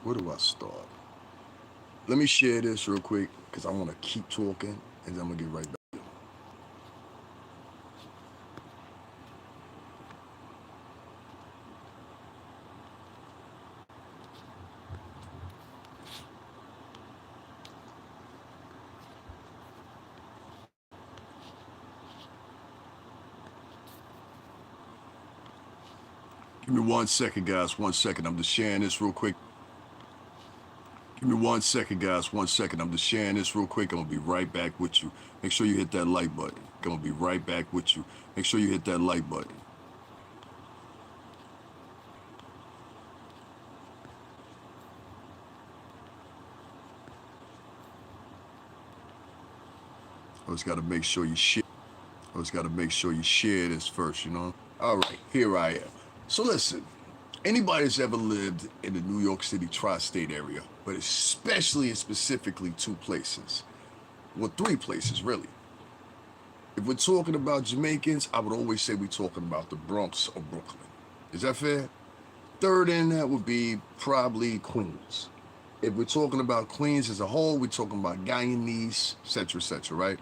Where do I start? Let me share this real quick because I want to keep talking and then I'm going to get right back. Give me 1 second, guys. 1 second. I'm just sharing this real quick. Give me 1 second, guys. 1 second. I'm just sharing this real quick. I'm going to be right back with you. Make sure you hit that like button. I'm going to be right back with you. Make sure you hit that like button. Always got to make sure you share. Always got to make sure you share this first, you know? All right, here I am. So listen, anybody that's ever lived in the New York City tri-state area, but especially and specifically two places, well, three places really. If we're talking about Jamaicans, I would always say we're talking about the Bronx or Brooklyn. Is that fair? Third in that would be probably Queens. If we're talking about Queens as a whole, we're talking about Guyanese, etc., right?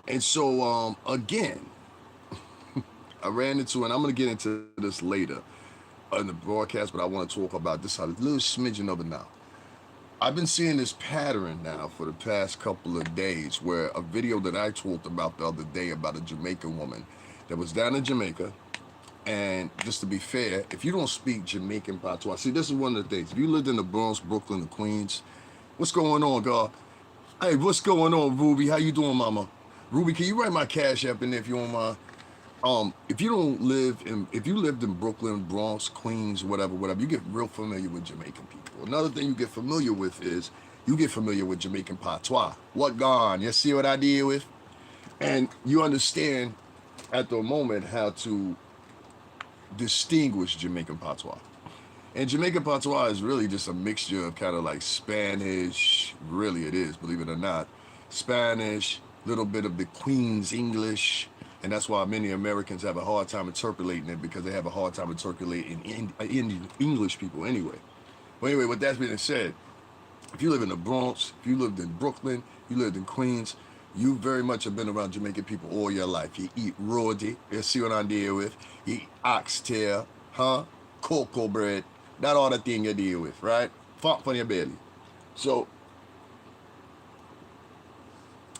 And so, again, I ran into, and I'm going to get into this later in the broadcast, but I want to talk about this a little smidgen of it now. I've been seeing this pattern now for the past couple of days where a video that I talked about the other day about a Jamaican woman that was down in Jamaica. And just to be fair, if you don't speak Jamaican patois, see, this is one of the things. If you lived in the Bronx, Brooklyn, or Queens, what's going on, God? Hey, what's going on, Ruby? How you doing, mama? Ruby, can you write my cash app in there if you don't mind? If you don't live in, if you lived in Brooklyn, Bronx, Queens, whatever, you get real familiar with Jamaican people. Another thing you get familiar with is you get familiar with Jamaican patois. What gone? You see what I deal with? And you understand at the moment how to distinguish Jamaican patois. And Jamaican patois is really just a mixture of kind of like Spanish, really it is, believe it or not, Spanish, little bit of the Queen's English, and that's why many Americans have a hard time interpolating it because they have a hard time interpolating in English people anyway. But anyway, with that being said, if you live in the Bronx, if you lived in Brooklyn, you lived in Queens, you very much have been around Jamaican people all your life. You eat roti, you see what I deal with, you eat oxtail, cocoa bread, that all the thing you deal with, right? Funk from your belly. So,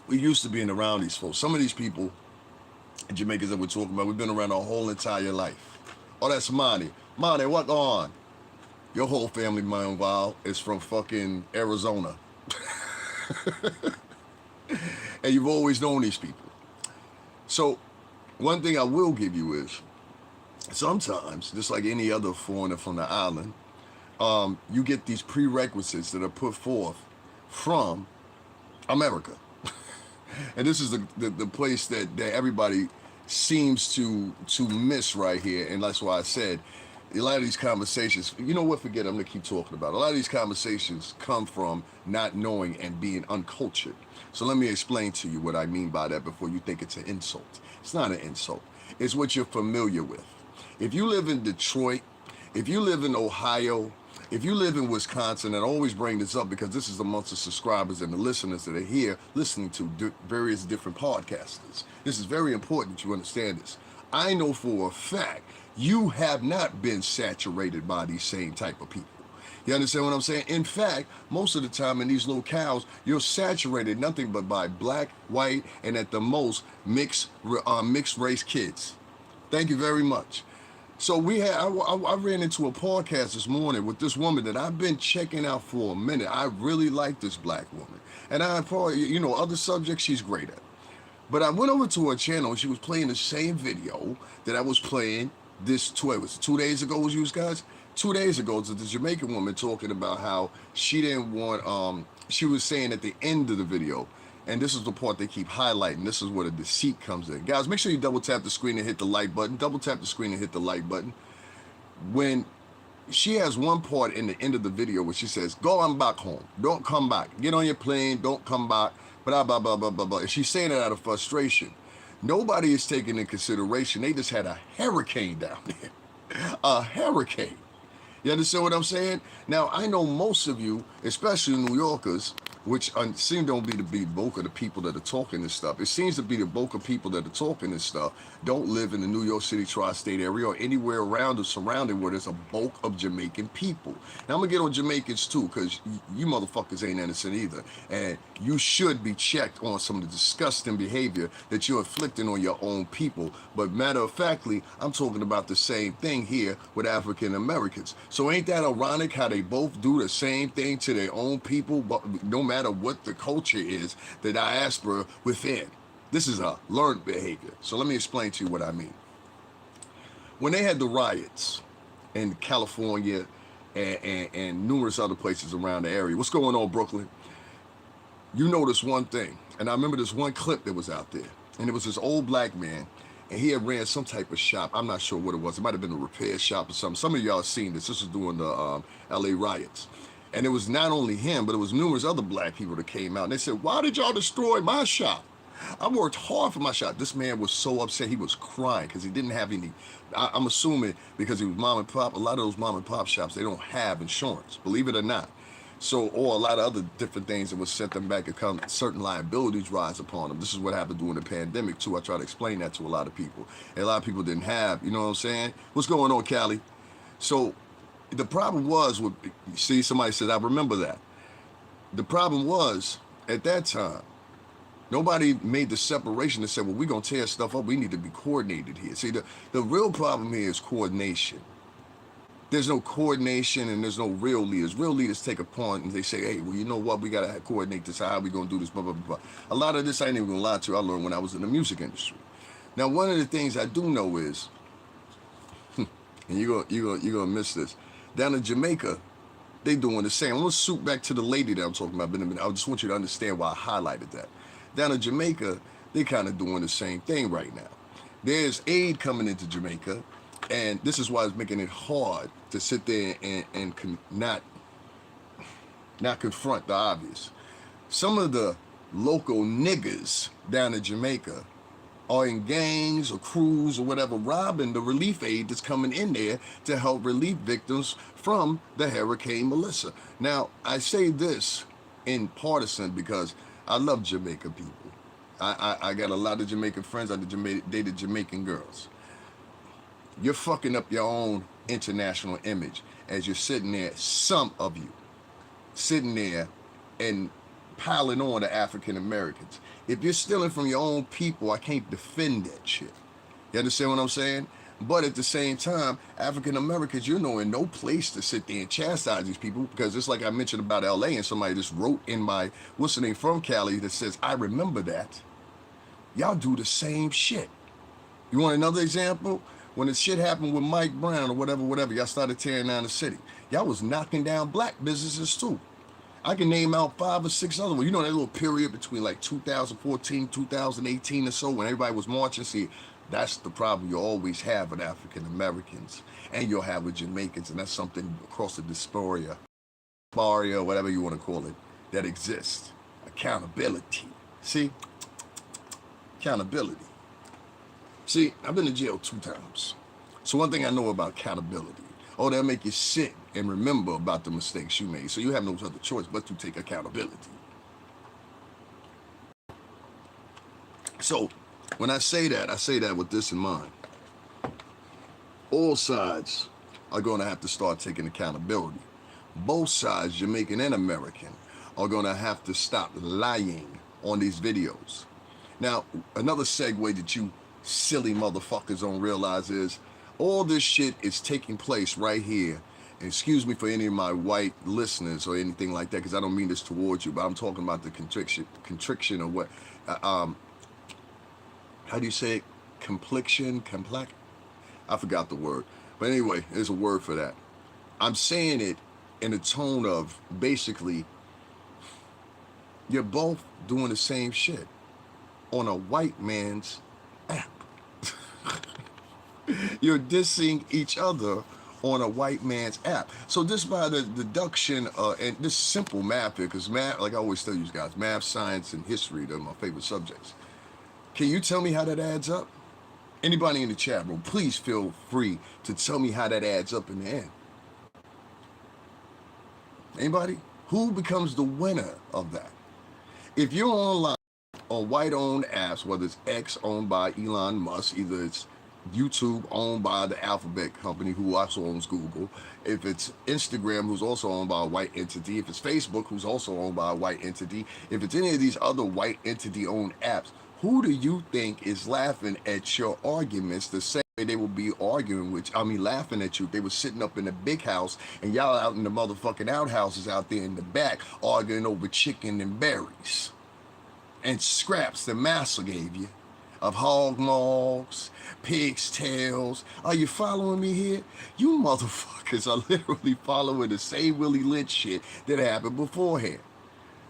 we used to being around these folks. Some of these people, Jamaicans that we're talking about, we've been around our whole entire life. Oh, that's Monty. Monty, what on? Your whole family, meanwhile, is from fucking Arizona. And you've always known these people. So, one thing I will give you is, sometimes, just like any other foreigner from the island, you get these prerequisites that are put forth from America. And this is the place that everybody seems to miss right here. And that's why I said, a lot of these conversations, you know what, forget it, I'm going to keep talking about it. A lot of these conversations come from not knowing and being uncultured. So let me explain to you what I mean by that before you think it's an insult. It's not an insult. It's what you're familiar with. If you live in Detroit, if you live in Ohio, if you live in Wisconsin, and I always bring this up because this is amongst the subscribers and the listeners that are here listening to various different podcasters. This is very important that you understand this. I know for a fact you have not been saturated by these same type of people. You understand what I'm saying? In fact, most of the time in these locales, you're saturated nothing but by black, white, and at the most mixed race kids. Thank you very much. So I ran into a podcast this morning with this woman that I've been checking out for a minute. I really like this black woman. And I probably, other subjects she's great at. But I went over to her channel and she was playing the same video that I was playing this, it was 2 days ago, was you guys? 2 days ago, to the Jamaican woman talking about how she didn't want, she was saying at the end of the video, and this is the part they keep highlighting. This is where the deceit comes in. Guys, make sure you double tap the screen and hit the like button. Double tap the screen and hit the like button. When she has one part in the end of the video where she says, go on back home. Don't come back. Get on your plane. Don't come back. Blah, blah, blah, blah, blah, blah. And she's saying it out of frustration. Nobody is taking into consideration. They just had a hurricane down there. A hurricane. You understand what I'm saying? Now, I know most of you, especially New Yorkers, which seem to be the bulk of the people that are talking this stuff. It seems to be the bulk of people that are talking this stuff don't live in the New York City tri-state area or anywhere around or surrounding where there's a bulk of Jamaican people. Now, I'm going to get on Jamaicans too, because you motherfuckers ain't innocent either. And you should be checked on some of the disgusting behavior that you're inflicting on your own people. But matter of factly, I'm talking about the same thing here with African Americans. So ain't that ironic how they both do the same thing to their own people, but no matter what the culture is, the diaspora within. This is a learned behavior. So let me explain to you what I mean. When they had the riots in California and numerous other places around the area, what's going on, Brooklyn? You notice one thing, and I remember this one clip that was out there, and it was this old black man, and he had ran some type of shop. I'm not sure what it was. It might have been a repair shop or something. Some of y'all have seen this. This was during the LA riots. And it was not only him, but it was numerous other black people that came out. And they said, why did y'all destroy my shop? I worked hard for my shop. This man was so upset. He was crying because he didn't have any. I'm assuming because he was mom and pop. A lot of those mom and pop shops, they don't have insurance, believe it or not. So, or a lot of other different things that would set them back and come, certain liabilities rise upon them. This is what happened during the pandemic too. I try to explain that to a lot of people. And a lot of people didn't have, you know what I'm saying? What's going on, Cali? So the problem was, with, see, somebody said, I remember that. The problem was, at that time, nobody made the separation and said, well, we're going to tear stuff up. We need to be coordinated here. See, the real problem here is coordination. There's no coordination and there's no real leaders. Real leaders take a point and they say, hey, well, you know what? We got to coordinate this. How are we going to do this? Blah, blah, blah, blah. A lot of this I ain't even going to lie to you. I learned when I was in the music industry. Now, one of the things I do know is, and you're gonna miss this, down in Jamaica, they doing the same. I'm going to swoop back to the lady that I'm talking about in a minute. I just want you to understand why I highlighted that. Down in Jamaica, they kind of doing the same thing right now. There's aid coming into Jamaica, and this is why it's making it hard to sit there and not confront the obvious. Some of the local niggas down in Jamaica are in gangs or crews or whatever, robbing the relief aid that's coming in there to help relief victims from the Hurricane Melissa. Now, I say this in partisan because I love Jamaican people. I got a lot of Jamaican friends. I dated Jamaican girls. You're fucking up your own international image as you're sitting there, some of you, sitting there and piling on to African Americans. If you're stealing from your own people, I can't defend that shit. You understand what I'm saying? But at the same time, African Americans, you're in no place to sit there and chastise these people, because it's like I mentioned about LA, and somebody just wrote in my, what's the name, from Cali, that says, I remember that. Y'all do the same shit. You want another example? When the shit happened with Mike Brown or whatever, y'all started tearing down the city. Y'all was knocking down black businesses too. I can name out 5 or 6 other ones. You know that little period between like 2014, 2018 or so when everybody was marching? See, that's the problem you always have with African Americans, and you'll have with Jamaicans, and that's something across the diaspora, whatever you want to call it, that exists. Accountability. See? Accountability. See, I've been to jail 2 times. So one thing I know about accountability, they'll make you sit and remember about the mistakes you made. So you have no other choice but to take accountability. So when I say that with this in mind. All sides are going to have to start taking accountability. Both sides, Jamaican and American, are going to have to stop lying on these videos. Now, another segue that you silly motherfuckers don't realize is all this shit is taking place right here. And excuse me for any of my white listeners or anything like that, because I don't mean this towards you, but I'm talking about the contriction or what, how do you say it? Complex? I forgot the word. But anyway, there's a word for that. I'm saying it in a tone of basically, you're both doing the same shit on a white man's app. You're dissing each other on a white man's app. So this by the deduction, and this simple math here, because math, like I always tell you guys, math, science, and history, they're my favorite subjects. Can you tell me how that adds up? Anybody in the chat room, please feel free to tell me how that adds up in the end. Anybody? Who becomes the winner of that? If you're online on white-owned apps, whether it's X owned by Elon Musk, either it's YouTube owned by the Alphabet company who also owns Google, if it's Instagram who's also owned by a white entity, if it's Facebook who's also owned by a white entity, if it's any of these other white entity owned apps, who do you think is laughing at your arguments the same way they will be arguing with, laughing at you if they were sitting up in the big house and y'all out in the motherfucking outhouses out there in the back arguing over chicken and berries and scraps that massa gave you of hog maws, pig's tails. Are you following me here? You motherfuckers are literally following the same Willie Lynch shit that happened beforehand.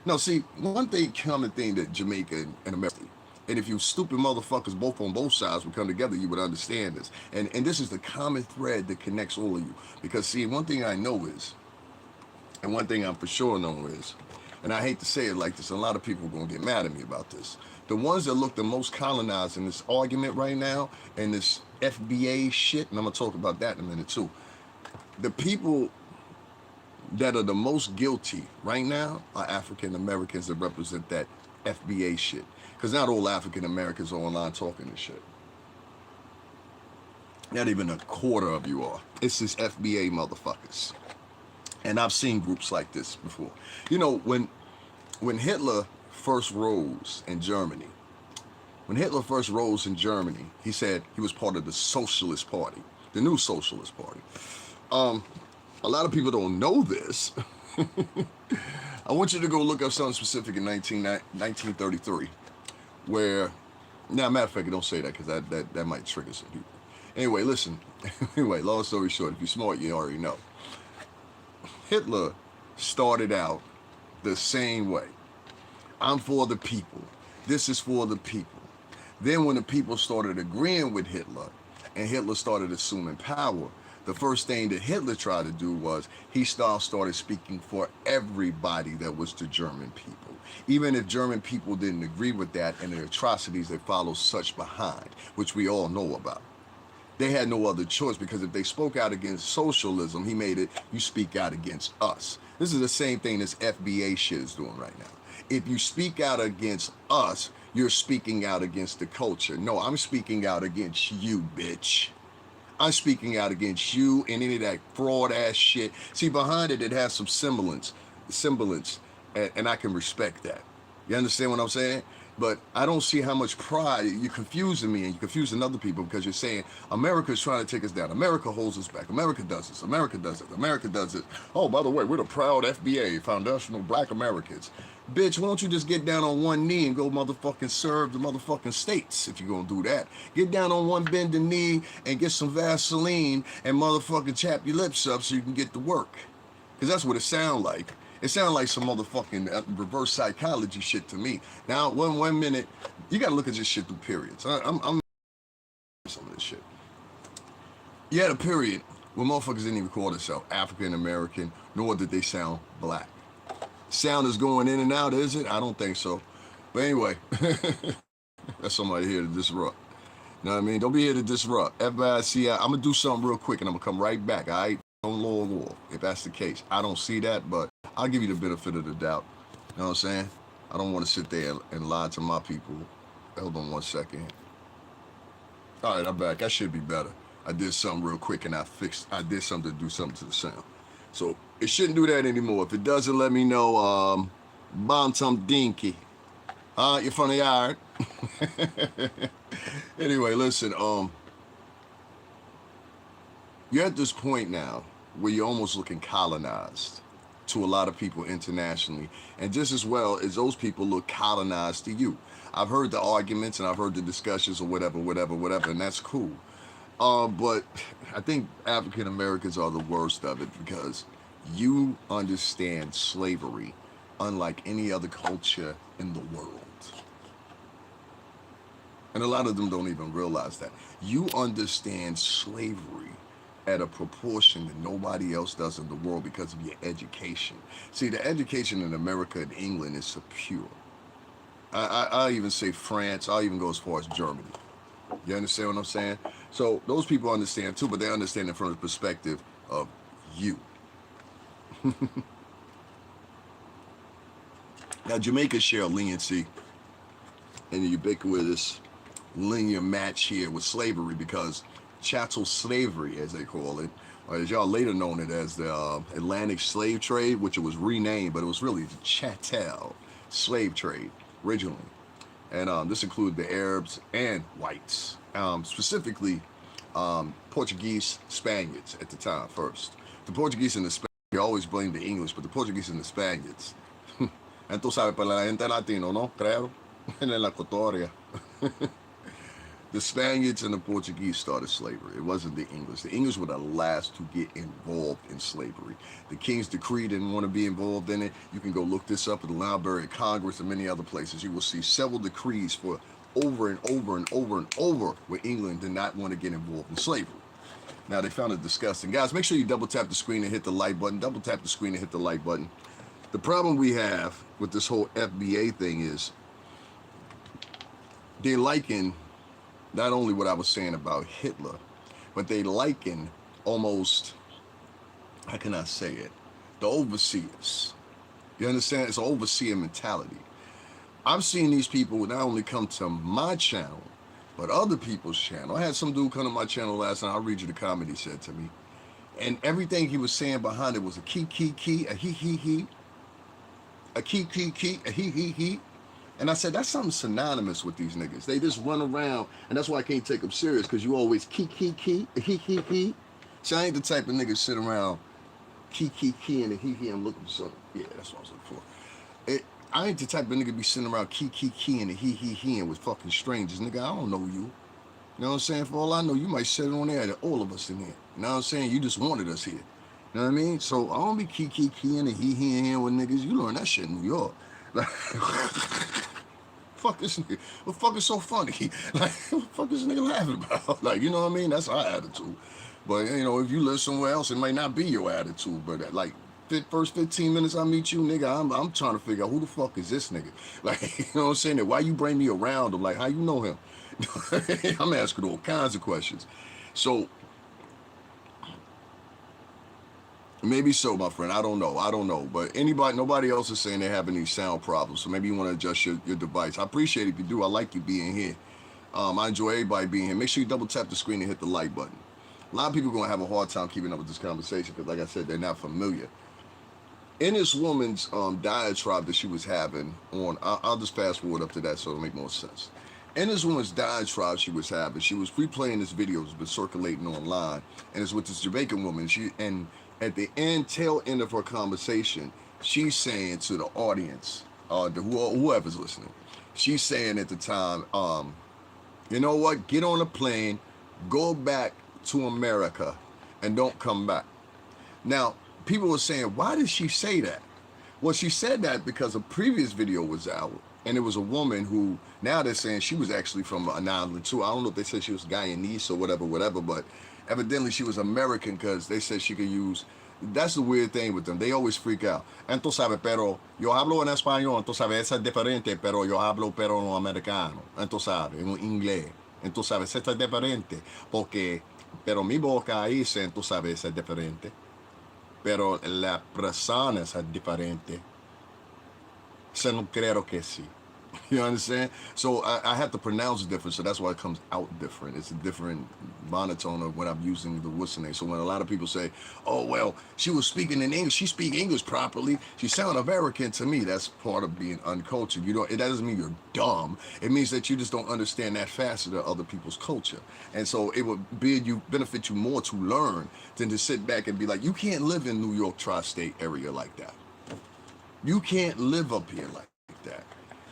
Now, see, one common thing that Jamaica and America, and if you stupid motherfuckers both on both sides would come together, you would understand this. And this is the common thread that connects all of you. Because, see, one thing I know is, and one thing I'm for sure know is, and I hate to say it like this, and a lot of people are going to get mad at me about this, the ones that look the most colonized in this argument right now, and this FBA shit, and I'm going to talk about that in a minute too, the people that are the most guilty right now are African Americans that represent that FBA shit. Because not all African Americans are online talking this shit. Not even a quarter of you are. It's this FBA motherfuckers. And I've seen groups like this before. You know, when Hitler first rose in Germany, he said he was part of the Socialist Party, the new Socialist Party. A lot of people don't know this. I want you to go look up something specific in 1933, where, now, matter of fact, don't say that because that might trigger some people. Anyway, listen. Anyway, long story short, if you're smart, you already know. Hitler started out the same way. I'm for the people. This is for the people. Then when the people started agreeing with Hitler and Hitler started assuming power, the first thing that Hitler tried to do was he started speaking for everybody that was the German people. Even if German people didn't agree with that and the atrocities that followed such behind, which we all know about. They had no other choice because if they spoke out against socialism, he made it, you speak out against us. This is the same thing this FBA shit is doing right now. If you speak out against us, you're speaking out against the culture. No, I'm speaking out against you, bitch. I'm speaking out against you and any of that fraud ass shit. See, behind it, it has some semblance, and I can respect that. You understand what I'm saying? But I don't see how much pride, you're confusing me and you're confusing other people because you're saying America's trying to take us down. America holds us back. America does this. America does it. America does it. Oh, by the way, we're the proud FBA, Foundational Black Americans. Bitch, why don't you just get down on one knee and go motherfucking serve the motherfucking states if you're gonna do that. Get down on one bended knee and get some Vaseline and motherfucking chap your lips up so you can get to work. Because that's what it sounds like. It sounds like some motherfucking reverse psychology shit to me. Now, one minute, you gotta look at this shit through periods. I'm some of this shit. You had a period where motherfuckers didn't even call themselves African American, nor did they sound black. Sound is going in and out, is it? I don't think so. But anyway, that's somebody here to disrupt. You know what I mean? Don't be here to disrupt. Everybody see, I'm gonna do something real quick and I'm gonna come right back, all right? Don't log off, if that's the case. I don't see that, but I'll give you the benefit of the doubt. You know what I'm saying? I don't want to sit there and lie to my people. Hold on one second. All right, I'm back. I should be better. I did something real quick and I did something to do something to the sound. So it shouldn't do that anymore. If it doesn't, let me know. Bantam Dinky. You're from the yard. Anyway, listen, you're at this point now where you're almost looking colonized to a lot of people internationally. And just as well as those people look colonized to you. I've heard the arguments and I've heard the discussions or whatever, and that's cool. But I think African Americans are the worst of it because you understand slavery unlike any other culture in the world. And a lot of them don't even realize that. You understand slavery at a proportion that nobody else does in the world because of your education. See, the education in America and England is secure. I even say France, I'll even go as far as Germany. You understand what I'm saying? So those people understand too, but they understand it from the perspective of you. Now, Jamaicans share leniency and the ubiquitous linear match here with slavery because chattel slavery, as they call it, or as y'all later known it as the Atlantic slave trade, which it was renamed, but it was really the chattel slave trade originally. And this included the Arabs and whites, specifically Portuguese, Spaniards at the time first. The Portuguese and the Spaniards, you always blame the English, but the Portuguese and the Spaniards. Entonces, sabe, para la gente latino, ¿no? Creo, en la Ecuatoria. The Spaniards and the Portuguese started slavery. It wasn't the English. The English were the last to get involved in slavery. The King's Decree didn't want to be involved in it. You can go look this up at the Library of Congress and many other places. You will see several decrees for over and over and over and over where England did not want to get involved in slavery. Now, they found it disgusting. Guys, make sure you double tap the screen and hit the like button. Double tap the screen and hit the like button. The problem we have with this whole FBA thing is they liken not only what I was saying about Hitler, but they liken almost, how can I say it, the overseers. You understand? It's an overseer mentality. I've seen these people not only come to my channel, but other people's channel. I had some dude come to my channel last night. I'll read you the comment he said to me. And everything he was saying behind it was a key, a he, a key, a he. And I said, that's something synonymous with these niggas. They just run around, and that's why I can't take them serious, because you always key, he. See, I ain't the type of nigga sit around key, and a he, I'm looking for something. Yeah, that's what I was looking for. I ain't the type of nigga be sitting around key, and a he, and with fucking strangers. Nigga, I don't know you. You know what I'm saying? For all I know, you might sit on there and all of us in here. You know what I'm saying? You just wanted us here. You know what I mean? So I don't be key, and a he, in here with niggas. You learn that shit in New York. Like, fuck this nigga. What the fuck is so funny? Like, what the fuck is this nigga laughing about? Like, you know what I mean? That's our attitude. But, you know, if you live somewhere else, it might not be your attitude. But, like, first 15 minutes I meet you, nigga, I'm trying to figure out who the fuck is this nigga? Like, you know what I'm saying? Why you bring me around him? Like, how you know him? I'm asking all kinds of questions. So, maybe so, my friend. I don't know. But nobody else is saying they're having these sound problems. So maybe you want to adjust your device. I appreciate it if you do. I like you being here. I enjoy everybody being here. Make sure you double tap the screen and hit the like button. A lot of people are going to have a hard time keeping up with this conversation because, like I said, they're not familiar. In this woman's diatribe that she was having on, I'll just fast forward up to that so it'll make more sense. In this woman's diatribe she was having, she was replaying this video that's been circulating online, and it's with this Jamaican woman. And at the tail end of her conversation, she's saying to the audience, whoever's listening, she's saying at the time, you know what, get on a plane, go back to America, and don't come back. Now, people were saying, why did she say that? Well, she said that because a previous video was out, and it was a woman who, now they're saying she was actually from an island too. I don't know if they said she was Guyanese or whatever, but evidently she was American because they said she could use, that's the weird thing with them. They always freak out. Entonces sabe, pero yo hablo en español, entonces sabe, esa es diferente, pero yo hablo pero no americano. Entonces sabe, en inglés. Entonces sabe, esa es diferente, porque, pero mi boca dice, entonces sabe, esa es diferente. Pero la persona es diferente. Se no creo que sí. You understand? So I have to pronounce it different, so that's why it comes out different. It's a different monotone of when I'm using the listening. So when a lot of people say, oh, well, she was speaking in English, she speaks English properly, she sounds American to me, that's part of being uncultured. It doesn't mean you're dumb. It means that you just don't understand that facet of other people's culture. And so it would benefit you more to learn than to sit back and be like, you can't live in New York tri-state area like that. You can't live up here like that.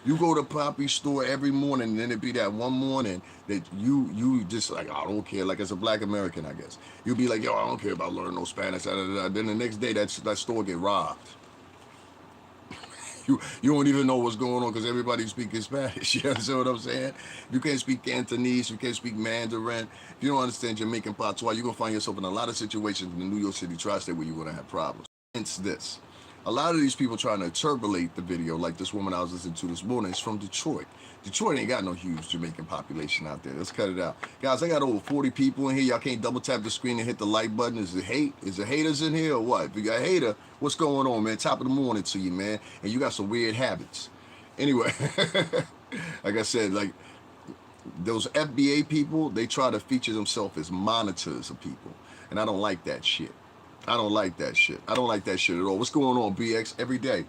You go to Poppy's store every morning, and then it'd be that one morning that you just like, I don't care, like as a black American, I guess. You'll be like, yo, I don't care about learning no Spanish. Then the next day, that store get robbed. You don't even know what's going on because everybody's speaking Spanish. You understand what I'm saying? If you can't speak Cantonese, you can't speak Mandarin, if you don't understand Jamaican patois, you're going to find yourself in a lot of situations in the New York City tri-state where you're going to have problems. Hence this. A lot of these people trying to interpolate the video, like this woman I was listening to this morning, is from Detroit. Detroit ain't got no huge Jamaican population out there. Let's cut it out. Guys, I got over 40 people in here. Y'all can't double tap the screen and hit the like button. Is it hate? Is it haters in here or what? If you got a hater, what's going on, man? Top of the morning to you, man. And you got some weird habits. Anyway, like I said, like those FBA people, they try to feature themselves as monitors of people. And I don't like that shit. I don't like that shit. I don't like that shit at all. What's going on, BX? Every day.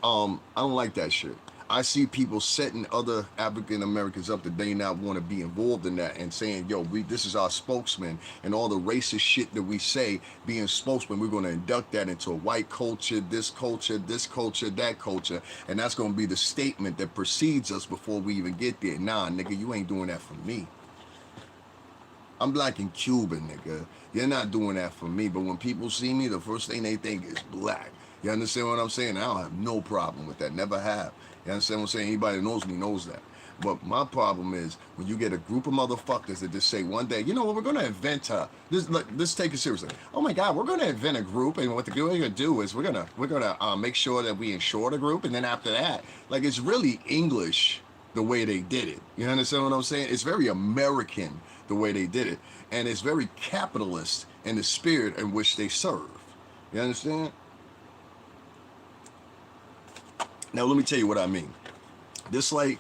I don't like that shit. I see people setting other African Americans up that they not want to be involved in that and saying, yo, this is our spokesman, and all the racist shit that we say being spokesman, we're going to induct that into a white culture, this culture, that culture, and that's going to be the statement that precedes us before we even get there. Nah, nigga, you ain't doing that for me. I'm black and Cuban, nigga. You're not doing that for me. But when people see me, the first thing they think is black. You understand what I'm saying? I don't have no problem with that. Never have. You understand what I'm saying? Anybody that knows me knows that. But my problem is when you get a group of motherfuckers that just say one day, you know what, we're going to invent let's take it seriously. Oh my God, we're going to invent a group, and what we're going to do is we're going to make sure that we insure the group, and then after that, like, it's really English the way they did it. You understand what I'm saying? It's very American the way they did it, and it's very capitalist in the spirit in which they serve. You understand? Now let me tell you what I mean. This, like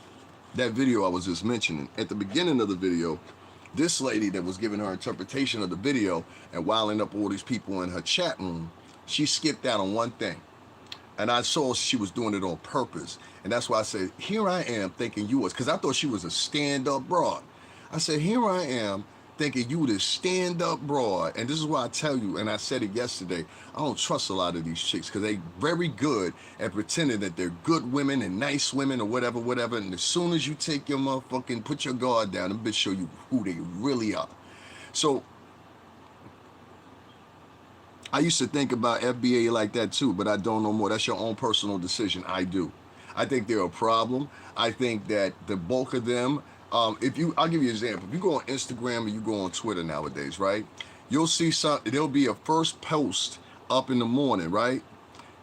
that video I was just mentioning, at the beginning of the video, this lady that was giving her interpretation of the video and wilding up all these people in her chat room, she skipped out on one thing. And I saw she was doing it on purpose. And that's why I said, here I am thinking you was, because I thought she was a stand-up broad. I said, here I am thinking you this stand-up broad. And this is why I tell you, and I said it yesterday, I don't trust a lot of these chicks because they very good at pretending that they're good women and nice women or whatever. And as soon as you take your motherfucking, put your guard down, them bitch show you who they really are. So I used to think about FBA like that too, but I don't no more. That's your own personal decision. I do. I think they're a problem. I think that the bulk of them, I'll give you an example. If you go on Instagram or you go on Twitter nowadays, right? You'll see there'll be a first post up in the morning, right?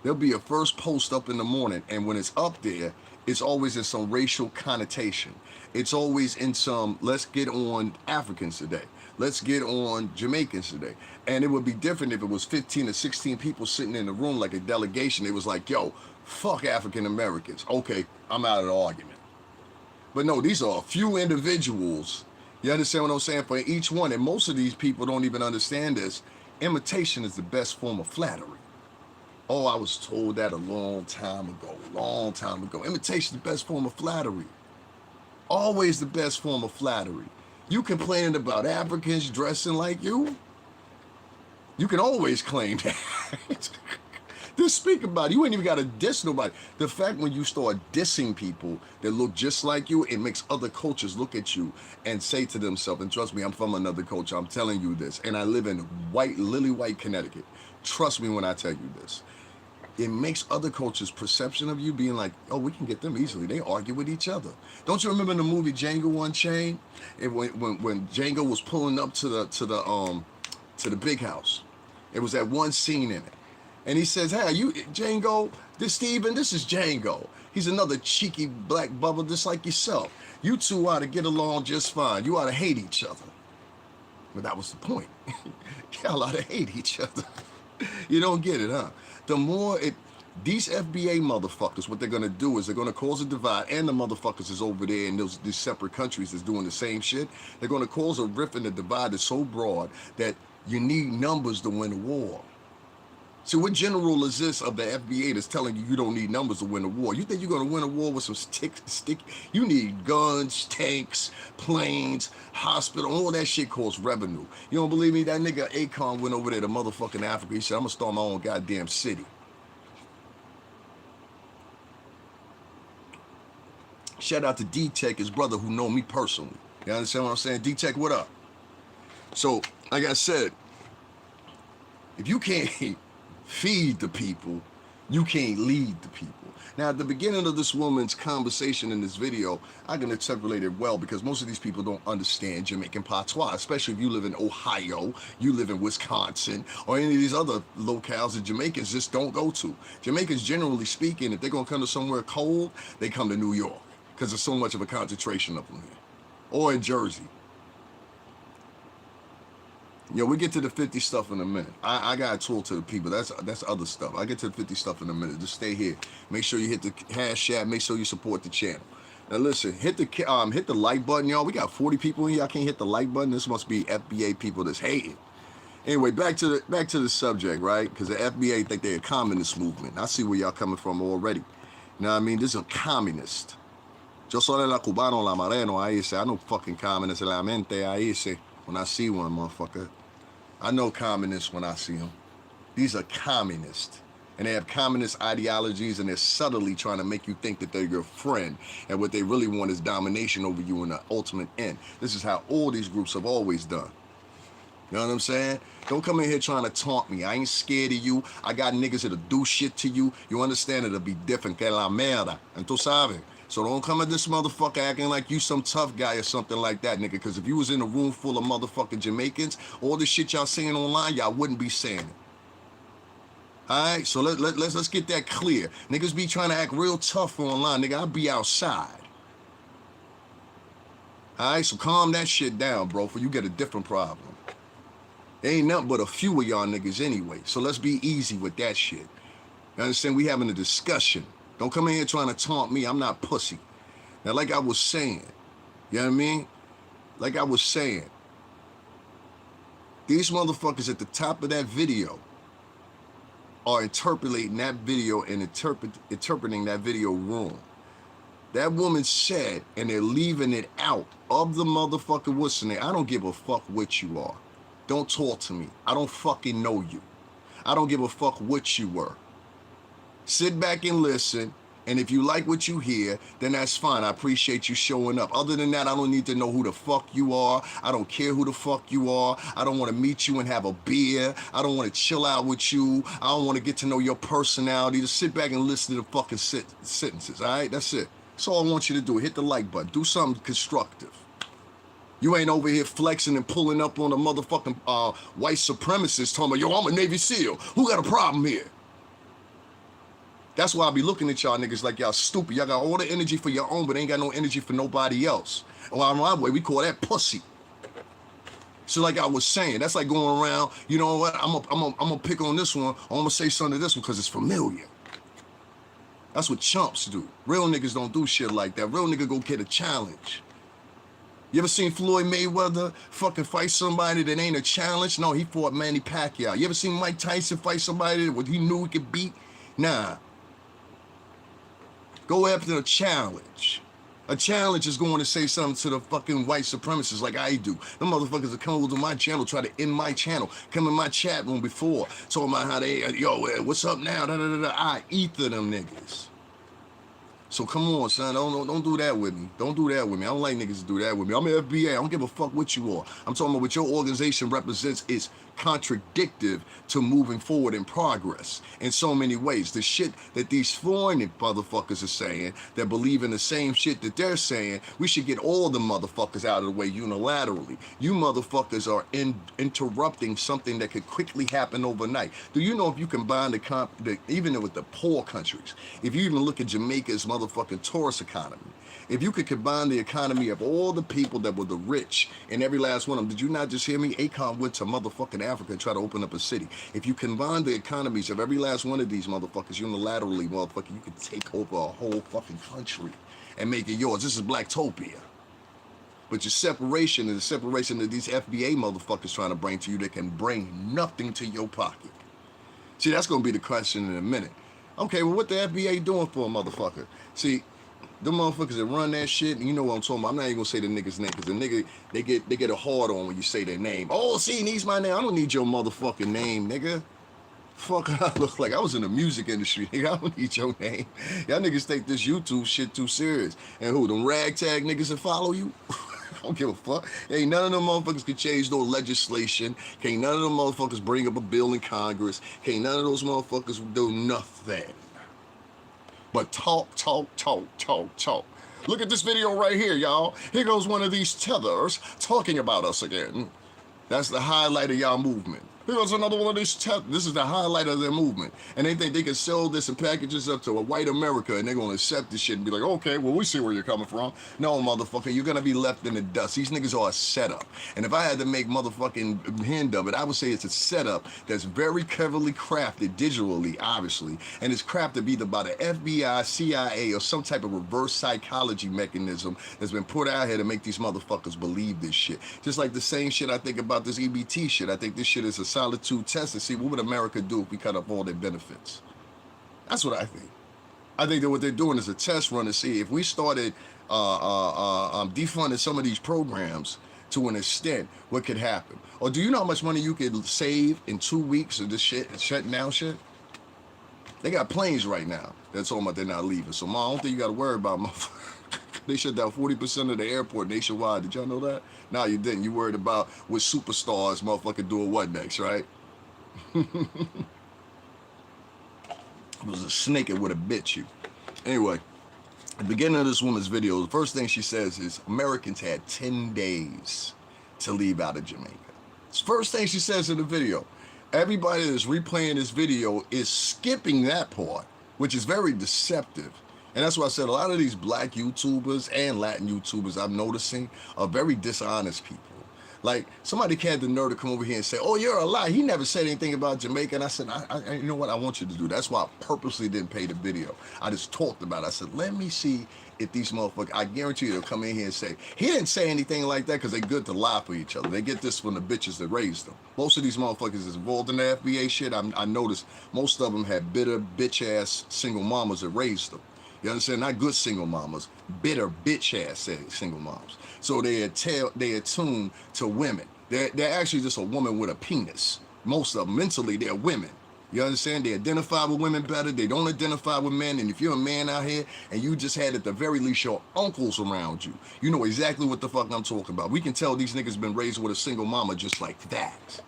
There'll be a first post up in the morning, and when it's up there, it's always in some racial connotation. It's always in some, let's get on Africans today. Let's get on Jamaicans today. And it would be different if it was 15 or 16 people sitting in the room like a delegation. It was like, yo, fuck African Americans. Okay, I'm out of the argument. But no, these are a few individuals. You understand what I'm saying? For each one. And most of these people don't even understand this. Imitation is the best form of flattery. Oh, I was told that a long time ago. Imitation is the best form of flattery. Always the best form of flattery. You complaining about Africans dressing like you? You can always claim that. Just speak about it. You ain't even got to diss nobody. The fact when you start dissing people that look just like you, it makes other cultures look at you and say to themselves, and trust me, I'm from another culture, I'm telling you this, and I live in lily white Connecticut. Trust me when I tell you this. It makes other cultures' perception of you being like, oh, we can get them easily. They argue with each other. Don't you remember in the movie Django Unchained? When Django was pulling up to the big house, it was that one scene in it. And he says, hey, you Django, this is Django. He's another cheeky black bubble just like yourself. You two ought to get along just fine. You ought to hate each other. But that was the point. Y'all ought to hate each other. You don't get it, huh? The more these FBA motherfuckers, what they're going to do is they're going to cause a divide, and the these over there in these separate countries that's doing the same shit. They're going to cause a rift in the divide that's so broad that you need numbers to win a war. See, what general is this of the FBA that's telling you don't need numbers to win a war? You think you're going to win a war with some stick? You need guns, tanks, planes, hospital, all that shit costs revenue. You don't believe me? That nigga Akon went over there to motherfucking Africa. He said, I'm going to start my own goddamn city. Shout out to D-Tech, his brother who know me personally. You understand what I'm saying? D-Tech, what up? So, like I said, if you can't feed the people, you can't lead the people. Now, at the beginning of this woman's conversation in this video, I can interpolate it well because most of these people don't understand Jamaican patois, especially if you live in Ohio, you live in Wisconsin, or any of these other locales that Jamaicans just don't go to. Jamaicans, generally speaking, if they're going to come to somewhere cold, they come to New York because there's so much of a concentration of them here, or in Jersey. Yo, we get to the 50 stuff in a minute. I gotta talk to the people. That's other stuff. I get to the 50 stuff in a minute. Just stay here. Make sure you hit the hashtag. Make sure you support the channel. Now listen, hit the like button, y'all. We got 40 people in here. I can't hit the like button. This must be FBA people that's hating. Anyway, back to the subject, right? Because the FBA think they're a communist movement. I see where y'all coming from already. You know what I mean? This is a communist. Yo soy la cubano, la mareno, ahí say. I know fucking communist, la mente, ahí say. When I see one, motherfucker. I know communists when I see them. These are communists. And they have communist ideologies, and they're subtly trying to make you think that they're your friend. And what they really want is domination over you in the ultimate end. This is how all these groups have always done. You know what I'm saying? Don't come in here trying to taunt me. I ain't scared of you. I got niggas that'll do shit to you. You understand it'll be different. Que la merda. And tú sabes. So don't come at this motherfucker acting like you some tough guy or something like that, nigga. Because if you was in a room full of motherfucking Jamaicans, all this shit y'all saying online, y'all wouldn't be saying it. All right, so let's get that clear. Niggas be trying to act real tough online, nigga. I'll be outside. All right, so calm that shit down, bro, for you get a different problem. There ain't nothing but a few of y'all niggas anyway, so let's be easy with that shit. You understand? We having a discussion. Don't come in here trying to taunt me. I'm not pussy. Now, like I was saying, you know what I mean? Like I was saying, these motherfuckers at the top of that video are interpreting that video and interpreting that video wrong. That woman said, and they're leaving it out of the motherfucker listening. I don't give a fuck what you are. Don't talk to me. I don't fucking know you. I don't give a fuck what you were. Sit back and listen, and if you like what you hear, then that's fine. I appreciate you showing up. Other than that, I don't need to know who the fuck you are. I don't care who the fuck you are. I don't want to meet you and have a beer. I don't want to chill out with you. I don't want to get to know your personality. Just sit back and listen to the fucking sentences, all right? That's it. That's all I want you to do. Hit the like button. Do something constructive. You ain't over here flexing and pulling up on a motherfucking white supremacist talking about, yo, I'm a Navy SEAL. Who got a problem here? That's why I be looking at y'all niggas like y'all stupid. Y'all got all the energy for your own, but ain't got no energy for nobody else. Well, my way, we call that pussy. So like I was saying, that's like going around, you know what, I'm gonna pick on this one, or I'm gonna say something to this one because it's familiar. That's what chumps do. Real niggas don't do shit like that. Real nigga go get a challenge. You ever seen Floyd Mayweather fucking fight somebody that ain't a challenge? No, he fought Manny Pacquiao. You ever seen Mike Tyson fight somebody that he knew he could beat? Nah. Go after a challenge. A challenge is going to say something to the fucking white supremacists like I do. Them motherfuckers that come over to my channel, try to end my channel, come in my chat room before, talking about how they, yo, what's up now? Da, da, da, da. I ether them niggas. So come on, son, don't do that with me. Don't do that with me. I don't like niggas to do that with me. I'm an FBA. I don't give a fuck what you are. I'm talking about what your organization represents is contradictive to moving forward in progress in so many ways. The shit that these foreign motherfuckers are saying that believe in the same shit that they're saying, we should get all the motherfuckers out of the way unilaterally. You motherfuckers are interrupting something that could quickly happen overnight. Do you know if you combine even with the poor countries, if you even look at Jamaica's motherfucking tourist economy, if you could combine the economy of all the people that were the rich and every last one of them, did you not just hear me? Akon went to motherfucking Africa and tried to open up a city. If you combine the economies of every last one of these motherfuckers unilaterally, motherfucker, you could take over a whole fucking country and make it yours. This is Blacktopia. But your separation is the separation that these FBA motherfuckers trying to bring to you that can bring nothing to your pocket. See, that's going to be the question in a minute. Okay, well, what the FBA doing for a motherfucker? See, the motherfuckers that run that shit, and you know what I'm talking about. I'm not even gonna say the nigga's name, because the nigga, they get a hard on when you say their name. Oh, see, he needs my name. I don't need your motherfucking name, nigga. Fuck, I look like I was in the music industry, nigga. I don't need your name. Y'all niggas take this YouTube shit too serious. And who, them ragtag niggas that follow you? I don't give a fuck. Ain't none of them motherfuckers can change no legislation. Can't none of them motherfuckers bring up a bill in Congress. Can't none of those motherfuckers do nothing. But talk. Look at this video right here, y'all. Here goes one of these tethers talking about us again. That's the highlight of y'all movement. Here's another one of these tests. This is the highlight of their movement. And they think they can sell this and package this up to a white America and they're going to accept this shit and be like, okay, well, we see where you're coming from. No, motherfucker, you're going to be left in the dust. These niggas are a setup. And if I had to make motherfucking hint of it, I would say it's a setup that's very cleverly crafted digitally, obviously. And it's crafted either by the FBI, CIA, or some type of reverse psychology mechanism that's been put out here to make these motherfuckers believe this shit. Just like the same shit I think about this EBT shit. I think this shit is a solitude test to see what would America do if we cut up all their benefits. That's what I think. I think that what they're doing is a test run to see if we started defunding some of these programs to an extent, what could happen. Or do you know how much money you could save in 2 weeks of this shit, shutting down shit? They got planes right now that's talking about they're not leaving. So, Ma, I don't think you got to worry about motherfuckers. They shut down 40% of the airport nationwide. Did y'all know that? No, you didn't. You worried about what superstars motherfucker doing what next, right? It was a snake that would have bit you. Anyway, at the beginning of this woman's video, the first thing she says is Americans had 10 days to leave out of Jamaica. It's the first thing she says in the video. Everybody that's replaying this video is skipping that part, which is very deceptive. And that's why I said a lot of these black YouTubers and Latin YouTubers I'm noticing are very dishonest people. Like, somebody had the nerve to come over here and say, oh, you're a lie. He never said anything about Jamaica. And I said, you know what I want you to do? That's why I purposely didn't pay the video. I just talked about it. I said, let me see if these motherfuckers, I guarantee you they'll come in here and say, he didn't say anything like that because they're good to lie for each other. They get this from the bitches that raised them. Most of these motherfuckers is involved in the FBA shit. I noticed most of them had bitter, bitch-ass single mamas that raised them. You understand? Not good single mamas, bitter bitch-ass single moms. So they attuned to women. They're actually just a woman with a penis. Most of them, mentally, they're women. You understand? They identify with women better. They don't identify with men. And if you're a man out here and you just had at the very least your uncles around you, you know exactly what the fuck I'm talking about. We can tell these niggas been raised with a single mama just like that.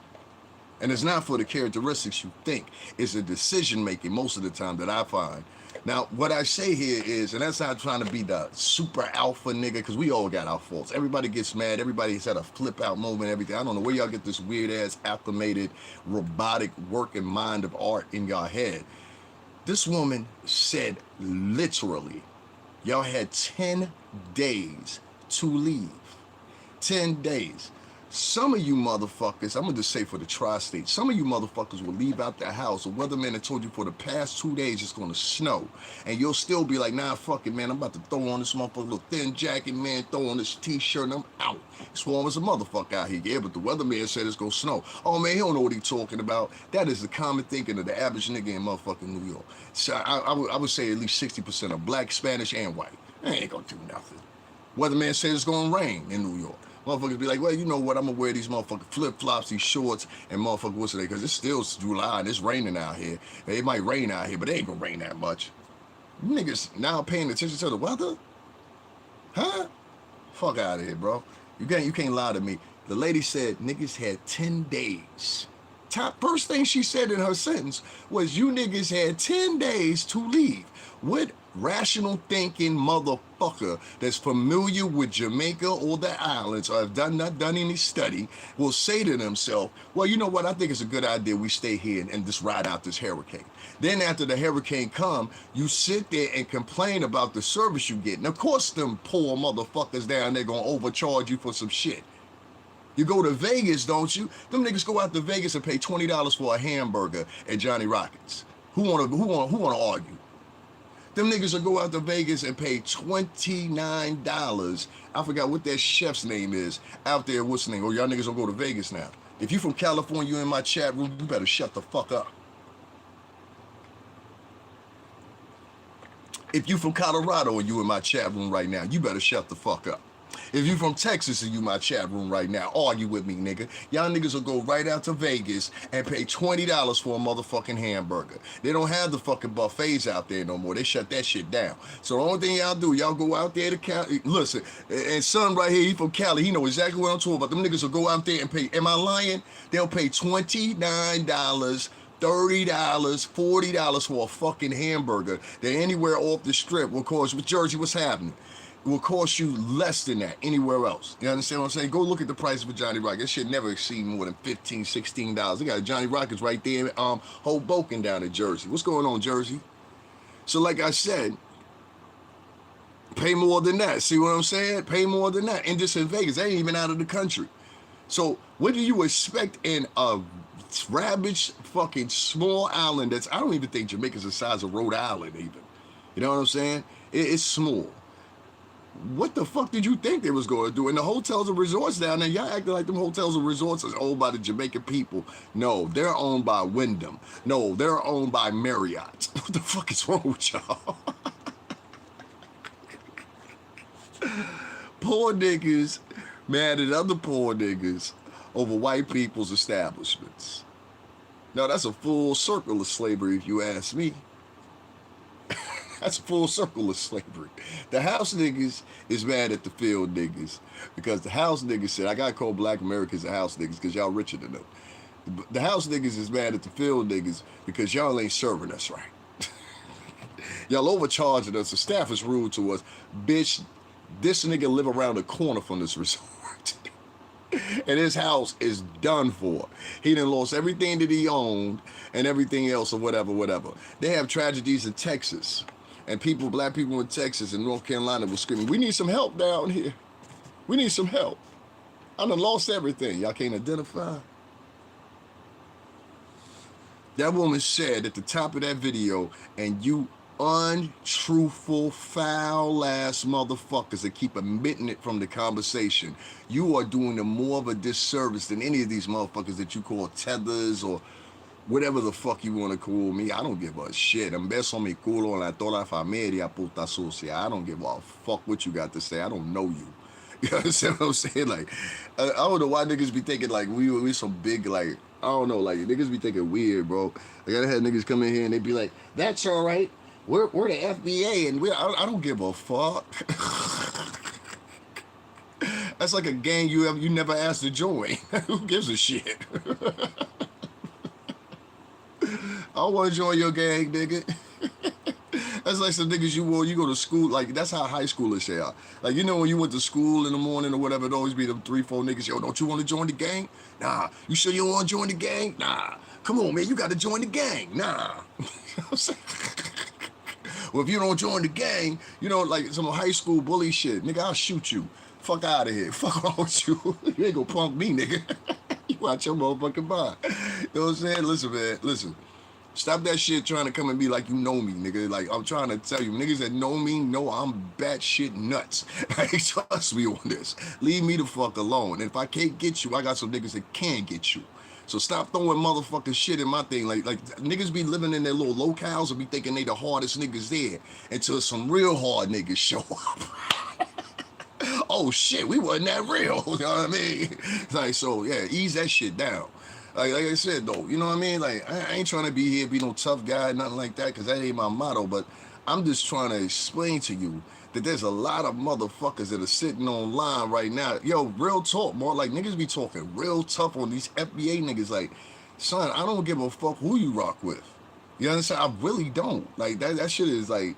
And it's not for the characteristics you think. It's the decision making most of the time that I find. Now, what I say here is, and that's not trying to be the super alpha nigga, because we all got our faults. Everybody gets mad. Everybody's had a flip out moment, everything. I don't know where y'all get this weird ass acclimated, robotic working mind of art in y'all head. This woman said literally, y'all had 10 days to leave. 10 days. Some of you motherfuckers, I'm going to just say for the tri-state, some of you motherfuckers will leave out the house. A weatherman that told you for the past 2 days it's going to snow. And you'll still be like, nah, fuck it, man. I'm about to throw on this motherfucker little thin jacket, man. Throw on this t-shirt and I'm out. It's warm as a motherfucker out here. Yeah, but the weatherman said it's going to snow. Oh, man, he don't know what he's talking about. That is the common thinking of the average nigga in motherfucking New York. So I would say at least 60% are black, Spanish, and white. They ain't going to do nothing. Weatherman said it's going to rain in New York. Motherfuckers be like, well, you know what? I'm going to wear these motherfucking flip-flops, these shorts, and motherfucker, what's today? Because it's still July and it's raining out here. It might rain out here, but it ain't going to rain that much. You niggas now paying attention to the weather? Huh? Fuck out of here, bro. You can't lie to me. The lady said niggas had 10 days. First thing she said in her sentence was you niggas had 10 days to leave. What rational thinking motherfucker that's familiar with Jamaica or the islands or have not done any study will say to themselves, well, you know what? I think it's a good idea we stay here and just ride out this hurricane. Then after the hurricane come, you sit there and complain about the service you get. And of course them poor motherfuckers down there gonna overcharge you for some shit. You go to Vegas, don't you? Them niggas go out to Vegas and pay $20 for a hamburger at Johnny Rockets. Who wanna argue? Them niggas will go out to Vegas and pay $29. I forgot what that chef's name is out there. What's the name? Oh, y'all niggas will go to Vegas now. If you from California, you in my chat room, you better shut the fuck up. If you from Colorado and you in my chat room right now, you better shut the fuck up. If you from Texas and you my chat room right now, argue with me, nigga. Y'all niggas will go right out to Vegas and pay $20 for a motherfucking hamburger. They don't have the fucking buffets out there no more. They shut that shit down. So the only thing y'all do, y'all go out there to Cali. Listen, and son right here, he from Cali. He know exactly what I'm talking about. Them niggas will go out there and pay, am I lying? They'll pay $29. $30, $40 for a fucking hamburger. They're anywhere off the strip. Of course, with Jersey, what's happening? will cost you less than that anywhere else. You understand what I'm saying? Go look at the price of a Johnny Rocket. That shit never exceed more than $15, $16. They got Johnny Rockets right there in Hoboken down in Jersey. What's going on, Jersey? So like I said, pay more than that. See what I'm saying? Pay more than that. And just in Vegas, they ain't even out of the country. So what do you expect in a ravaged fucking small island that's, I don't even think Jamaica's the size of Rhode Island even. You know what I'm saying? It's small. What the fuck did you think they was going to do? And the hotels and resorts down there, y'all acting like them hotels and resorts is owned by the Jamaican people. No, they're owned by Wyndham. No, they're owned by Marriott. What the fuck is wrong with y'all? Poor niggas mad at other poor niggas over white people's establishments. Now, that's a full circle of slavery, if you ask me. That's a full circle of slavery. The house niggas is mad at the field niggas because the house niggas said, I gotta call black Americans the house niggas because y'all richer than them. The house niggas is mad at the field niggas because y'all ain't serving us right. Y'all overcharging us. The staff is rude to us. Bitch, this nigga live around the corner from this resort. And his house is done for. He done lost everything that he owned and everything else or whatever. They have tragedies in Texas. And people, black people in Texas and North Carolina were screaming, we need some help down here. We need some help. I done lost everything. Y'all can't identify. That woman said at the top of that video, and you untruthful, foul-ass motherfuckers that keep omitting it from the conversation, you are doing them more of a disservice than any of these motherfuckers that you call tethers or whatever the fuck you want to call me. I don't give a shit. Un beso mi culo en la toda la familia puta sucia. I don't give a fuck what you got to say. I don't know you. You understand what I'm saying? Like, I don't know why niggas be thinking like we some big, like, I don't know, like niggas be thinking weird, bro. Like I had niggas come in here and they be like, that's all right. We're the FBA and I don't give a fuck. That's like a gang you never asked to join. Who gives a shit? I want to join your gang, nigga. That's like some niggas you go to school, like that's how high schoolers say are. Like, you know, when you went to school in the morning or whatever, it always be them 3-4 niggas, yo, don't you want to join the gang? Nah. You sure you don't want to join the gang? Nah. Come on, man, you got to join the gang. Nah. You know what I'm saying? Well, if you don't join the gang, you know, like some high school bully shit, nigga, I'll shoot you. Fuck out of here. Fuck wrong with you. You ain't gonna punk me, nigga. You watch your motherfucking mind. You know what I'm saying? Listen, man, listen. Stop that shit trying to come at me like you know me, nigga. Like, I'm trying to tell you, niggas that know me know I'm batshit nuts. Like, trust me on this. Leave me the fuck alone. And if I can't get you, I got some niggas that can get you. So stop throwing motherfucking shit in my thing. Like niggas be living in their little locales and be thinking they the hardest niggas there until some real hard niggas show up. Oh shit, we wasn't that real. You know what I mean? Like, so yeah, ease that shit down. Like I said though, you know what I mean? Like I ain't trying to be here, be no tough guy, nothing like that, because that ain't my motto. But I'm just trying to explain to you that there's a lot of motherfuckers that are sitting online right now. Yo, real talk, more like niggas be talking real tough on these FBA niggas. Like, son, I don't give a fuck who you rock with. You understand? I really don't. Like that shit is like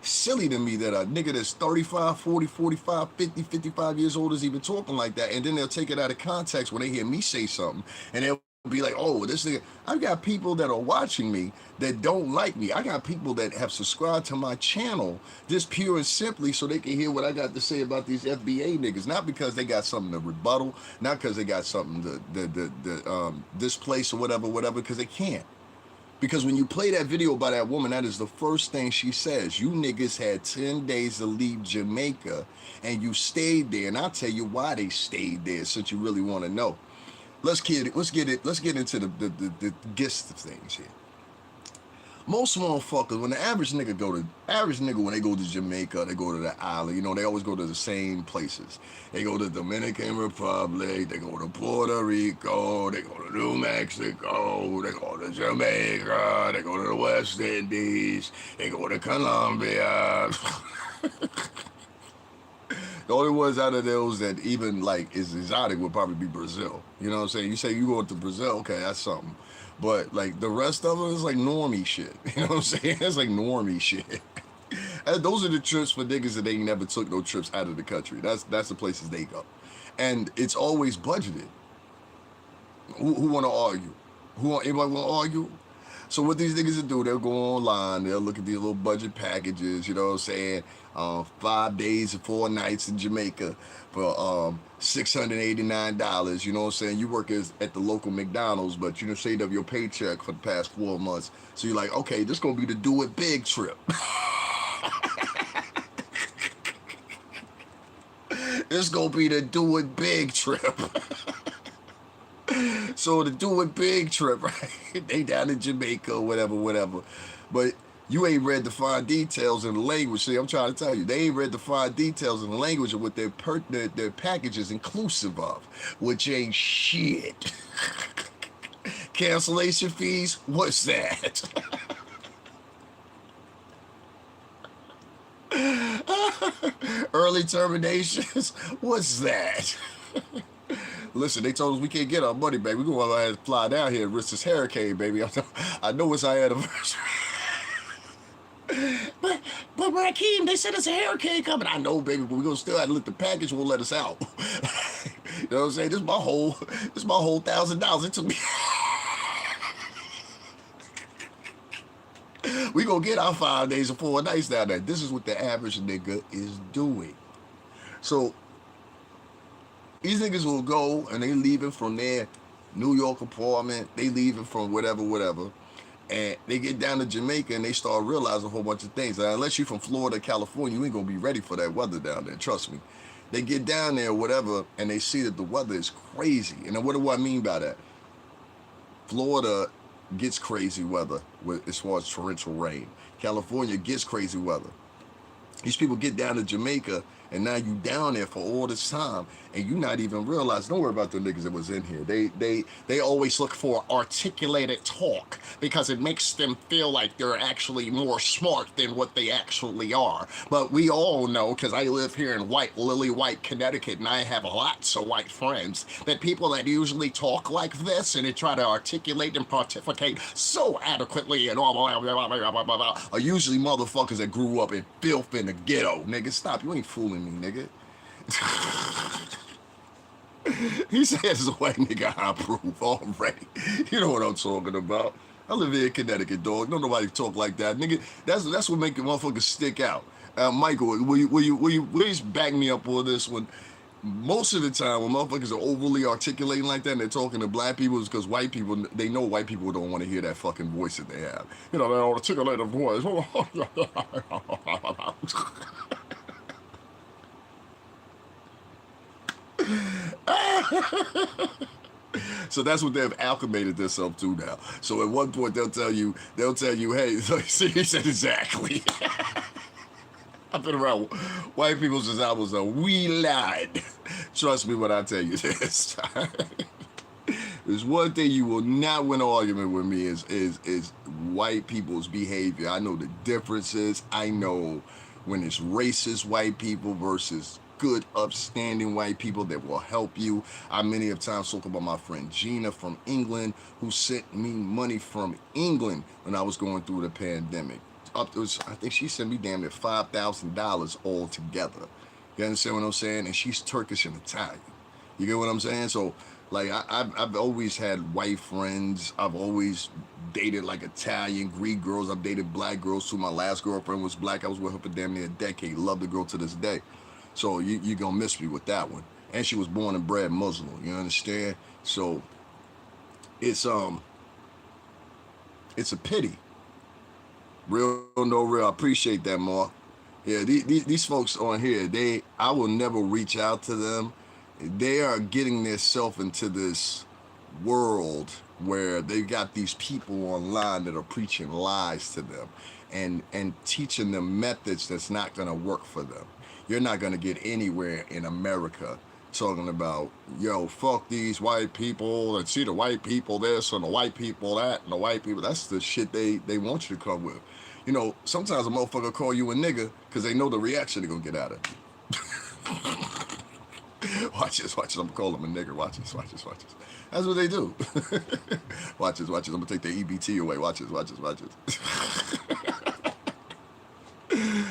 silly to me that a nigga that's 35, 40, 45, 50, 55 years old is even talking like that. And then they'll take it out of context when they hear me say something and they'll be like, oh, this nigga. I've got people that are watching me that don't like me. I got people that have subscribed to my channel just pure and simply so they can hear what I got to say about these FBA niggas. Not because they got something to rebuttal, not because they got something to displace or whatever, because they can't. Because when you play that video by that woman, that is the first thing she says. You niggas had 10 days to leave Jamaica and you stayed there. And I'll tell you why they stayed there, since you really want to know. Let's get into the gist of things here. Most motherfuckers, when the average nigga when they go to Jamaica, they go to the island, you know, they always go to the same places. They go to Dominican Republic, they go to Puerto Rico, they go to New Mexico, they go to Jamaica, they go to the West Indies, they go to Colombia. The only ones out of those that even like is exotic would probably be Brazil. You know what I'm saying? You say you go to Brazil, okay, that's something. But like the rest of them is like normie shit. You know what I'm saying? It's like normie shit. And those are the trips for niggas that ain't never took no trips out of the country. That's the places they go. And it's always budgeted. Who want to argue? Anybody want to argue? So what these niggas will do, they'll go online, they'll look at these little budget packages, you know what I'm saying? 5 days and 4 nights in Jamaica for $689, you know what I'm saying? You work at the local McDonald's, but you done saved up your paycheck for the past 4 months. So you're like, okay, this gonna be the do it big trip. This gonna be the do it big trip. So the do it big trip, right? They down in Jamaica, whatever. But you ain't read the fine details in the language. See, I'm trying to tell you, they ain't read the fine details in the language of what their package is inclusive of, which ain't shit. Cancellation fees, what's that? Early terminations, what's that? Listen, they told us we can't get our money back. We're going to fly down here and risk this hurricane, baby. I know it's our anniversary. but Rakeem, they said it's a hurricane coming. I know, baby, but we're going to still have to let the package won't let us out. You know what I'm saying? This is my whole $1,000. It took me. We going to get our 5 days and 4 nights down there. This is what the average nigga is doing. So these niggas will go and they leaving from their New York apartment, they leaving from whatever, and they get down to Jamaica and they start realizing a whole bunch of things. And unless you're from Florida, California, you ain't gonna be ready for that weather down there, trust me. They get down there, whatever, and they see that the weather is crazy. And then what do I mean by that? Florida gets crazy weather as far as torrential rain. California gets crazy weather. These people get down to Jamaica, and now you down there for all this time, and you not even realize. Don't worry about the niggas that was in here. They always look for articulated talk because it makes them feel like they're actually more smart than what they actually are. But we all know, because I live here in Lily White, Connecticut, and I have lots of white friends, that people that usually talk like this and they try to articulate and pontificate so adequately and all are usually motherfuckers that grew up in filth in the ghetto. Nigga, stop. You ain't fooling me, nigga. He says it's a white nigga I approve already. You know what I'm talking about. I live here in Connecticut, dog. Don't nobody talk like that, nigga. That's what make motherfuckers stick out. Michael, will you please back me up on this one? Most of the time when motherfuckers are overly articulating like that and they're talking to black people, it's because white people, they know white people don't want to hear that fucking voice that they have. You know, that articulated voice. So that's what they've acclimated themselves to now. So at one point they'll tell you, hey, see, he said exactly. I've been around white people since I was a wee lad. Trust me when I tell you this. There's one thing you will not win an argument with me is white people's behavior. I know the differences. I know when it's racist white people versus good, upstanding white people that will help you. I many of times talk about my friend Gina from England, who sent me money from England when I was going through the pandemic. I think she sent me damn near $5,000 all together. You understand what I'm saying? And she's Turkish and Italian. You get what I'm saying? So, like, I've always had white friends. I've always dated, like, Italian, Greek girls. I've dated black girls, too. My last girlfriend was black. I was with her for damn near a decade. Love the girl to this day. So you're going to miss me with that one. And she was born and bred Muslim. You understand? So it's a pity. Real, no real. I appreciate that, Mark. Yeah, these folks on here, I will never reach out to them. They are getting themselves into this world where they got these people online that are preaching lies to them and teaching them methods that's not going to work for them. You're not going to get anywhere in America talking about, yo, fuck these white people and see the white people this and the white people that and the white people. That's the shit they want you to come with. You know, sometimes a motherfucker call you a nigga because they know the reaction they're going to get out of it. Watch this. I'm going to call him a nigger. Watch this. That's what they do. Watch this. I'm going to take their EBT away. Watch this.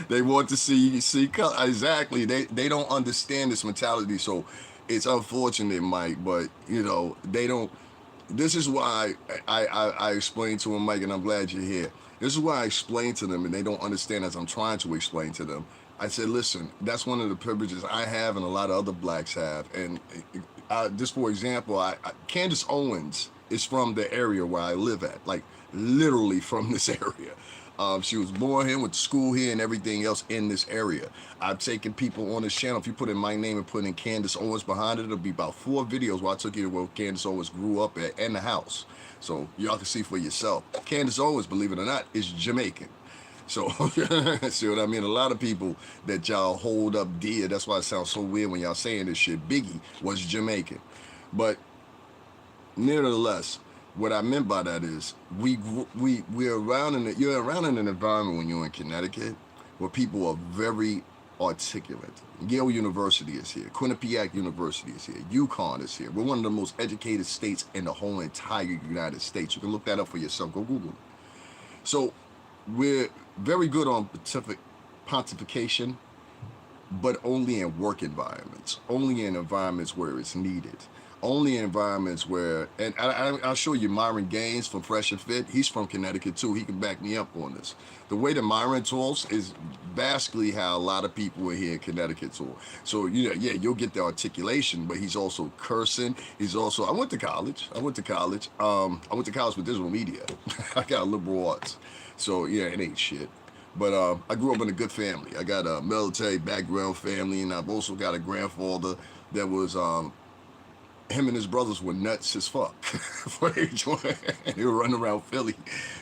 They want to see color. Exactly. They don't understand this mentality. So it's unfortunate, Mike, but you know, they don't. This is why I explain to them, Mike, and I'm glad you're here. This is why I explain to them, and they don't understand as I'm trying to explain to them. I said, listen, that's one of the privileges I have and a lot of other blacks have. And just for example, Candace Owens is from the area where I live at, like literally from this area. She was born here, went to school here, and everything else in this area. I've taken people on this channel. If you put in my name and put in Candace Owens behind it, it'll be about 4 videos where I took you to where Candace Owens grew up at and the house. So y'all can see for yourself. Candace Owens, believe it or not, is Jamaican. So, see what I mean? A lot of people that y'all hold up dear, that's why it sounds so weird when y'all saying this shit. Biggie was Jamaican. But nevertheless, what I meant by that is we're around you're around in an environment when you're in Connecticut where people are very articulate. Yale University is here. Quinnipiac University is here. UConn is here. We're one of the most educated states in the whole entire United States. You can look that up for yourself. Go Google it. So we're very good on pontification, but only in work environments, only in environments where it's needed. Only in environments where, and I'll show you Myron Gaines from Fresh and Fit. He's from Connecticut too. He can back me up on this. The way that Myron talks is basically how a lot of people in here in Connecticut talk. So, you know, yeah, you'll get the articulation, but he's also cursing. He's also, I went to college. I went to college for digital media. I got liberal arts. So, yeah, it ain't shit. But I grew up in a good family. I got a military background family, and I've also got a grandfather that was, him and his brothers were nuts as fuck. They were running around Philly,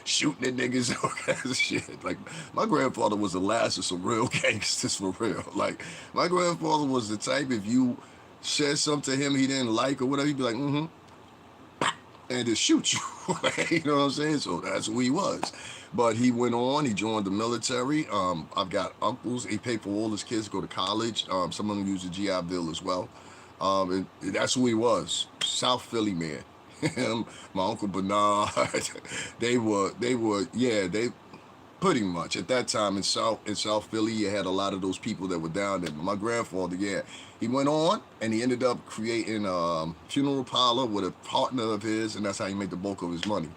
shooting at niggas, all kinds of shit. Like, my grandfather was the last of some real gangsters for real. Like, my grandfather was the type, if you said something to him he didn't like or whatever, he'd be like, and just shoot you. You know what I'm saying? So that's who he was. But he went on, he joined the military. I've got uncles, he paid for all his kids to go to college. Some of them used the GI Bill as well. And that's who he was, South Philly man. Him, my Uncle Bernard, they pretty much at that time in South Philly, you had a lot of those people that were down there. But my grandfather, yeah, he went on and he ended up creating a funeral parlor with a partner of his, and that's how he made the bulk of his money.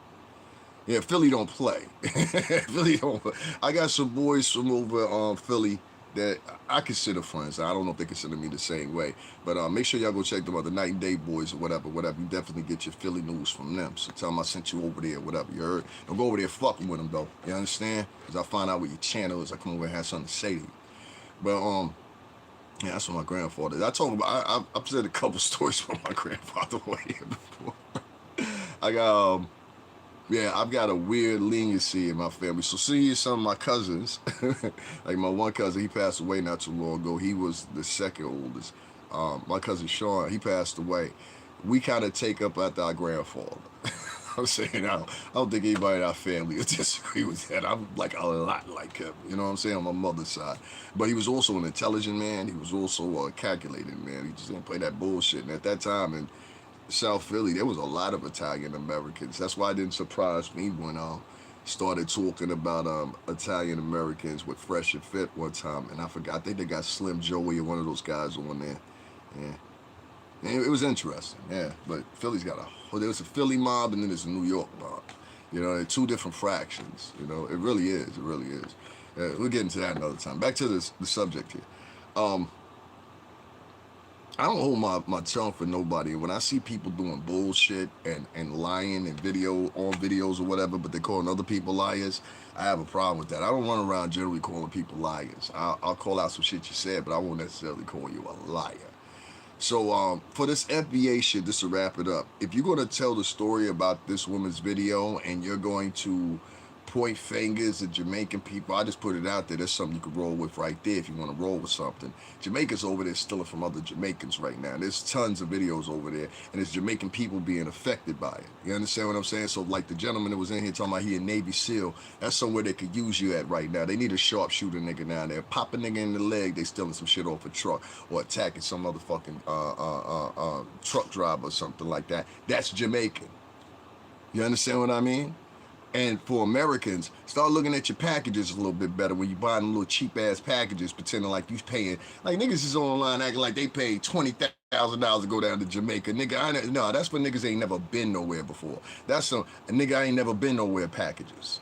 Yeah, Philly don't play. Philly don't play. I got some boys from over Philly that I consider friends. I don't know if they consider me the same way, but make sure y'all go check them out, the Night and Day Boys or whatever. You definitely get your Philly news from them. So tell them I sent you over there, whatever, you heard? Don't go over there fucking with them, though. You understand? Because I find out what your channel is. I come over and have something to say to you. But, yeah, that's what my grandfather did. I told him, I've said a couple stories from my grandfather way before. I got, yeah, I've got a weird leniency in my family. So see some of my cousins, like my one cousin, he passed away not too long ago. He was the second oldest. My cousin Sean, he passed away. We kind of take up after our grandfather. I'm saying, I don't think anybody in our family would disagree with that. I'm like a lot like him, you know what I'm saying, on my mother's side. But he was also an intelligent man. He was also a calculated man. He just didn't play that bullshit. And at that time, in South Philly, there was a lot of Italian Americans. That's why it didn't surprise me when started talking about Italian Americans with Fresh and Fit one time, and I forgot. I think they got Slim Joey or one of those guys on there. Yeah, and it was interesting. Yeah, but Philly's got there was a Philly mob and then there's a New York mob. You know, they're two different fractions. You know, it really is. It really is. We'll get into that another time. Back to the subject here. I don't hold my tongue for nobody. And when I see people doing bullshit and lying and videos or whatever, but they're calling other people liars, I have a problem with that. I don't run around generally calling people liars. I'll call out some shit you said, but I won't necessarily call you a liar. So for this FBA shit, just to wrap it up, if you're going to tell the story about this woman's video and you're going to point fingers at Jamaican people, I just put it out there. That's something you can roll with right there if you want to roll with something. Jamaicans over there stealing from other Jamaicans right now. There's tons of videos over there, and it's Jamaican people being affected by it. You understand what I'm saying? So like the gentleman that was in here talking about he a Navy SEAL, that's somewhere they could use you at right now. They need a sharpshooter nigga down there. Pop a nigga in the leg, they stealing some shit off a truck or attacking some motherfucking truck driver or something like that. That's Jamaican. You understand what I mean? And for Americans, start looking at your packages a little bit better when you buying them little cheap ass packages, pretending like you paying. Like niggas is online acting like they paid $20,000 to go down to Jamaica. Nigga, no, that's for niggas ain't never been nowhere before. That's some a nigga I ain't never been nowhere packages.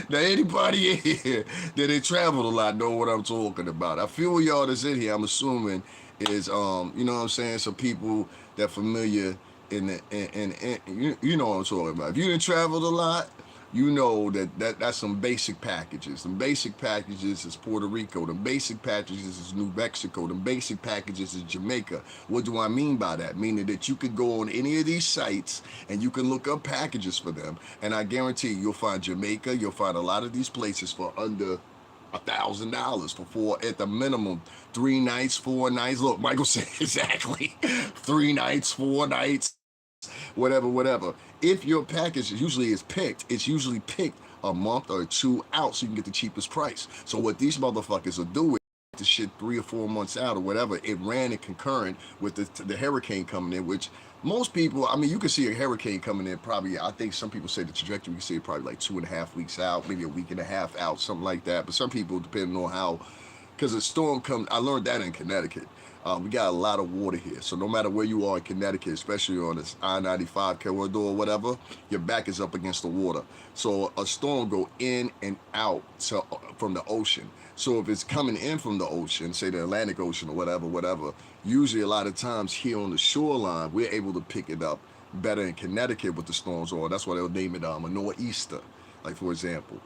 Now anybody in here that ain't traveled a lot know what I'm talking about. I feel y'all that's in here, I'm assuming is you know what I'm saying, some people that familiar in the you know what I'm talking about. If you didn't travel a lot, you know that's some basic packages. Some basic packages is Puerto Rico. The basic packages is New Mexico. The basic packages is Jamaica. What do I mean by that? Meaning that you could go on any of these sites and you can look up packages for them. And I guarantee you'll find Jamaica, you'll find a lot of these places for under $1,000 for four, at the minimum, 3 nights, 4 nights. Look, Michael said exactly 3 nights, 4 nights, whatever. If your package usually is picked, it's usually picked a month or 2 out so you can get the cheapest price. So what these motherfuckers are doing, the shit 3 or 4 months out or whatever, it ran in concurrent with the hurricane coming in, which most people, I mean, you can see a hurricane coming in probably, I think some people say the trajectory, you can see it probably like 2.5 weeks out, maybe a week and a half out, something like that. But some people, depending on how, because the storm comes, I learned that in Connecticut. We got a lot of water here. So no matter where you are in Connecticut, especially on this I-95 corridor or whatever, your back is up against the water. So a storm go in and out from the ocean. So if it's coming in from the ocean, say the Atlantic Ocean or whatever, usually a lot of times here on the shoreline, we're able to pick it up better in Connecticut with the storms, or that's why they'll name it a nor'easter, like for example.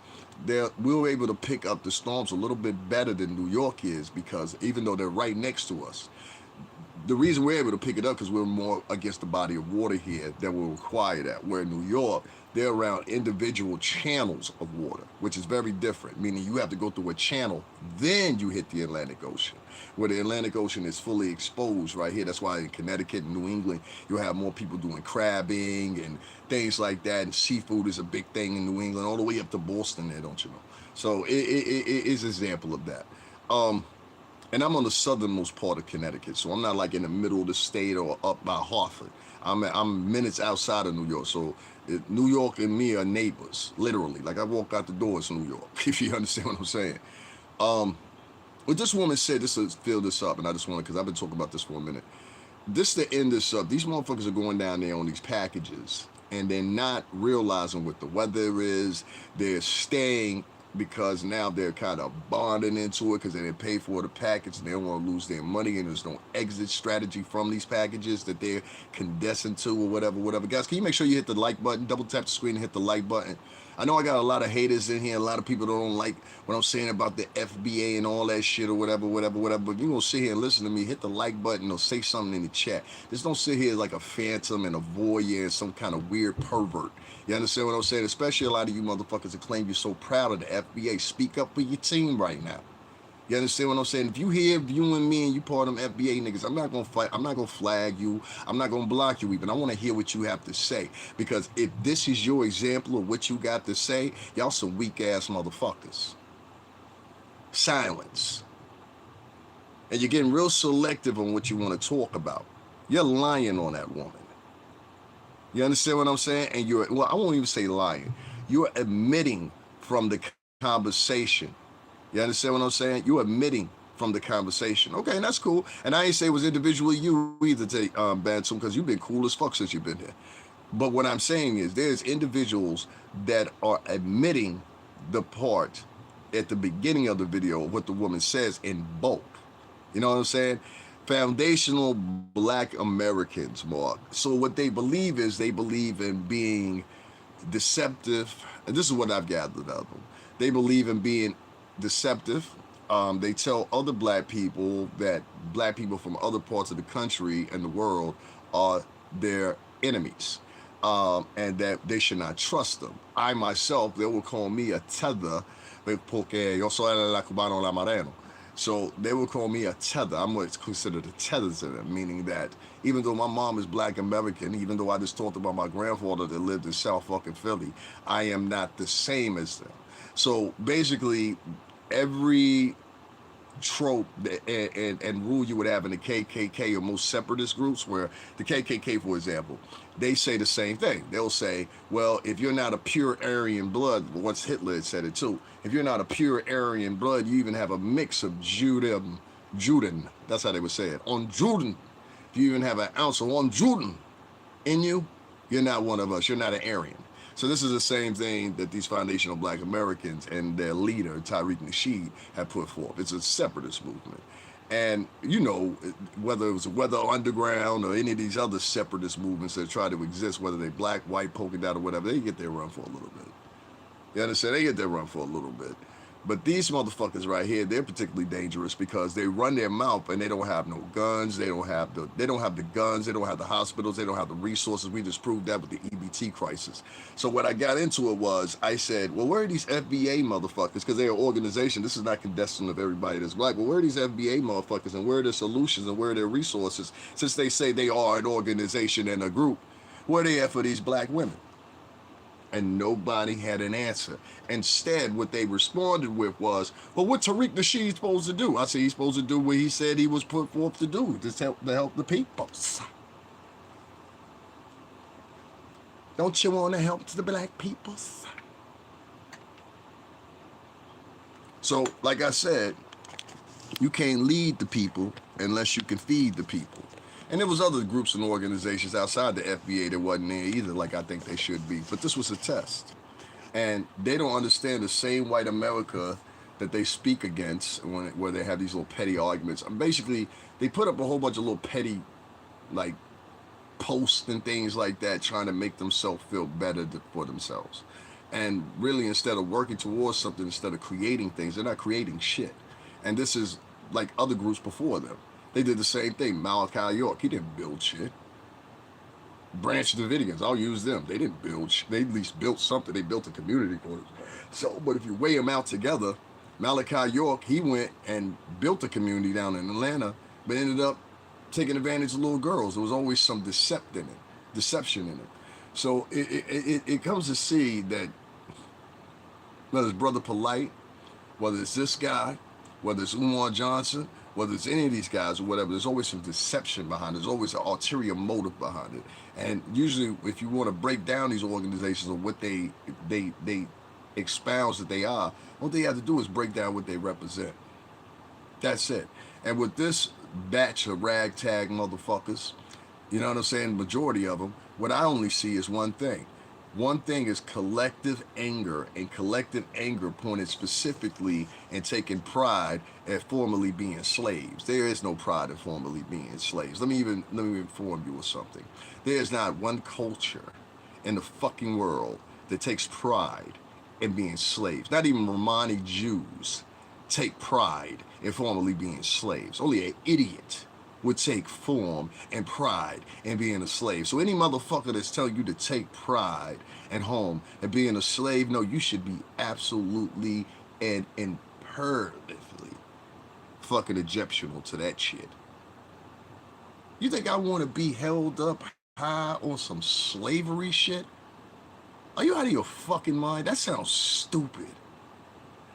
We're able to pick up the storms a little bit better than New York is, because even though they're right next to us, the reason we're able to pick it up because we're more against the body of water here that will require that. Where in New York, they're around individual channels of water, which is very different, meaning you have to go through a channel, then you hit the Atlantic Ocean. Where the Atlantic Ocean is fully exposed right here. That's why in Connecticut and New England, you'll have more people doing crabbing and things like that. And seafood is a big thing in New England, all the way up to Boston there, don't you know? So it is an example of that. And I'm on the southernmost part of Connecticut, so I'm not like in the middle of the state or up by Hartford. I'm minutes outside of New York, so New York and me are neighbors, literally. Like I walk out the door, it's New York, if you understand what I'm saying. What this woman said, just to fill this up, and I just want to, because I've been talking about this for a minute. This to end this up, these motherfuckers are going down there on these packages, and they're not realizing what the weather is. They're staying because now they're kind of bonding into it because they didn't pay for the package and they don't want to lose their money, and there's no exit strategy from these packages that they're condensing to or whatever. Guys, can you make sure you hit the like button, double tap the screen and hit the like button? I know I got a lot of haters in here, a lot of people that don't like what I'm saying about the FBA and all that shit or whatever, but if you're gonna sit here and listen to me, hit the like button or say something in the chat. Just don't sit here like a phantom and a voyeur and some kind of weird pervert. You understand what I'm saying? Especially a lot of you motherfuckers that claim you're so proud of the FBA. Speak up for your team right now. You understand what I'm saying? If you here viewing me and you part of them FBA niggas, I'm not gonna fight. I'm not gonna flag you. I'm not gonna block you even. I want to hear what you have to say, because if this is your example of what you got to say, y'all some weak ass motherfuckers. Silence. And you're getting real selective on what you want to talk about. You're lying on that woman. You understand what I'm saying? And I won't even say lying. You're admitting from the conversation. You understand what I'm saying? You're admitting from the conversation. Okay, and that's cool. And I ain't say it was individually you either, Bantam, because you've been cool as fuck since you've been here. But what I'm saying is there's individuals that are admitting the part at the beginning of the video of what the woman says in bulk. You know what I'm saying? Foundational Black Americans, Mark. So what they believe is they believe in being deceptive. And this is what I've gathered of them. They believe in being deceptive. They tell other black people that black people from other parts of the country and the world are their enemies, and that they should not trust them. I myself, they will call me a tether, porque yo soy el cubano la mareno. So they will call me a tether. I'm what's considered a tether to them, meaning that even though my mom is Black American, even though I just talked about my grandfather that lived in South fucking Philly, I am not the same as them. So basically, every trope and rule you would have in the KKK or most separatist groups, where the KKK, for example, they say the same thing. They'll say, well, if you're not a pure Aryan blood, once Hitler had said it too, if you're not a pure Aryan blood, you even have a mix of Juden, that's how they would say it, on Juden, if you even have an ounce of on Juden in you, you're not one of us, you're not an Aryan. So this is the same thing that these foundational Black Americans and their leader, Tariq Nasheed, have put forth. It's a separatist movement. And, you know, whether it was Weather Underground or any of these other separatist movements that try to exist, whether they black, white, polka dot, or whatever, they get their run for a little bit. You understand? They get their run for a little bit. But these motherfuckers right here, they're particularly dangerous because they run their mouth and they don't have no guns. They don't have the guns. They don't have the hospitals. They don't have the resources. We just proved that with the EBT crisis. So when I got into it was, I said, well, where are these FBA motherfuckers? Because they're an organization. This is not condescending of everybody that's black. But where are these FBA motherfuckers and where are their solutions and where are their resources? Since they say they are an organization and a group, where are they at for these black women? And nobody had an answer. Instead, what they responded with was, well, what Tariq Nasheed supposed to do? I said he's supposed to do what he said he was put forth to do, to help the people. Don't you want to help the black people? So, like I said, you can't lead the people unless you can feed the people. And there was other groups and organizations outside the FBA that wasn't there either, like I think they should be. But this was a test. And they don't understand the same white America that they speak against where they have these little petty arguments. And basically, they put up a whole bunch of little petty, like, posts and things like that, trying to make themselves feel better for themselves. And really, instead of working towards something, instead of creating things, they're not creating shit. And this is like other groups before them. They did the same thing. Malachi York, he didn't build shit. Branch Davidians, I'll use them. They didn't build shit. They at least built something. They built a community for it. So, but if you weigh them out together, Malachi York, he went and built a community down in Atlanta, but ended up taking advantage of little girls. There was always some deception in it. So it comes to see that whether it's Brother Polite, whether it's this guy, whether it's Umar Johnson, whether it's any of these guys or whatever, there's always some deception behind it. There's always an ulterior motive behind it. And usually, if you want to break down these organizations or what they expound that they are, what they have to do is break down what they represent. That's it. And with this batch of ragtag motherfuckers, you know what I'm saying, majority of them, what I only see is one thing. One thing is collective anger, and collective anger pointed specifically and taking pride at formerly being slaves. There is no pride in formerly being slaves. Let me inform you of something. There is not one culture in the fucking world that takes pride in being slaves. Not even Romani Jews take pride in formerly being slaves. Only an idiot would take form and pride in being a slave. So any motherfucker that's telling you to take pride at home and being a slave, no, you should be absolutely and imperatively fucking exceptional to that shit. You think I want to be held up high on some slavery shit? Are you out of your fucking mind? That sounds stupid.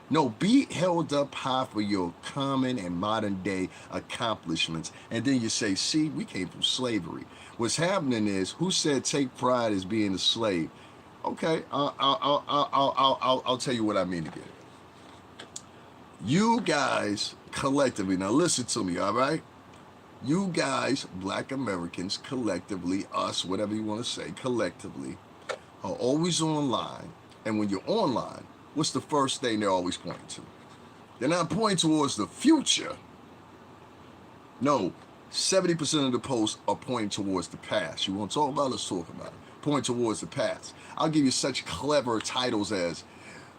No, be held up high for your common and modern day accomplishments. And then you say, see, we came from slavery. What's happening is, who said take pride as being a slave? Okay, I'll tell you what I mean again. You guys collectively, now listen to me, all right? You guys, black Americans, collectively, us, whatever you want to say, collectively, are always online. And when you're online, what's the first thing they're always pointing to? They're not pointing towards the future. No, 70% of the posts are pointing towards the past. You want to talk about it? Let's talk about it. Point towards the past. I'll give you such clever titles as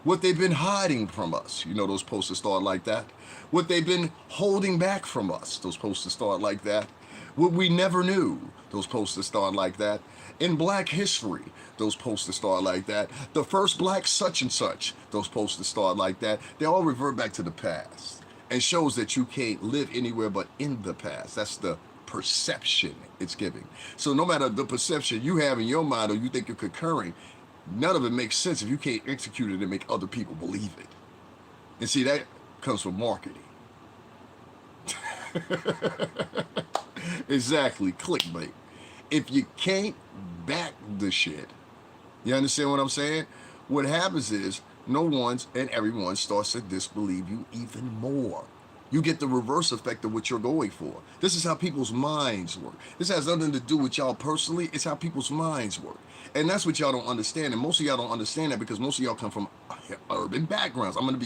what they've been hiding from us. You know, those posts that start like that. What they've been holding back from us. Those posts that start like that. What we never knew. Those posts that start like that. In Black history, those posts that start like that. The first black such and such, those posts that start like that. They all revert back to the past and shows that you can't live anywhere but in the past. That's the perception it's giving. So no matter the perception you have in your mind or you think you're concurring, none of it makes sense if you can't execute it and make other people believe it. And see, that comes from marketing. Exactly, clickbait. If you can't back the shit, you understand what I'm saying? What happens is no one's and everyone starts to disbelieve you even more. You get the reverse effect of what you're going for. This is how people's minds work. This has nothing to do with y'all personally. It's how people's minds work. And that's what y'all don't understand. And most of y'all don't understand that because most of y'all come from urban backgrounds. I'm gonna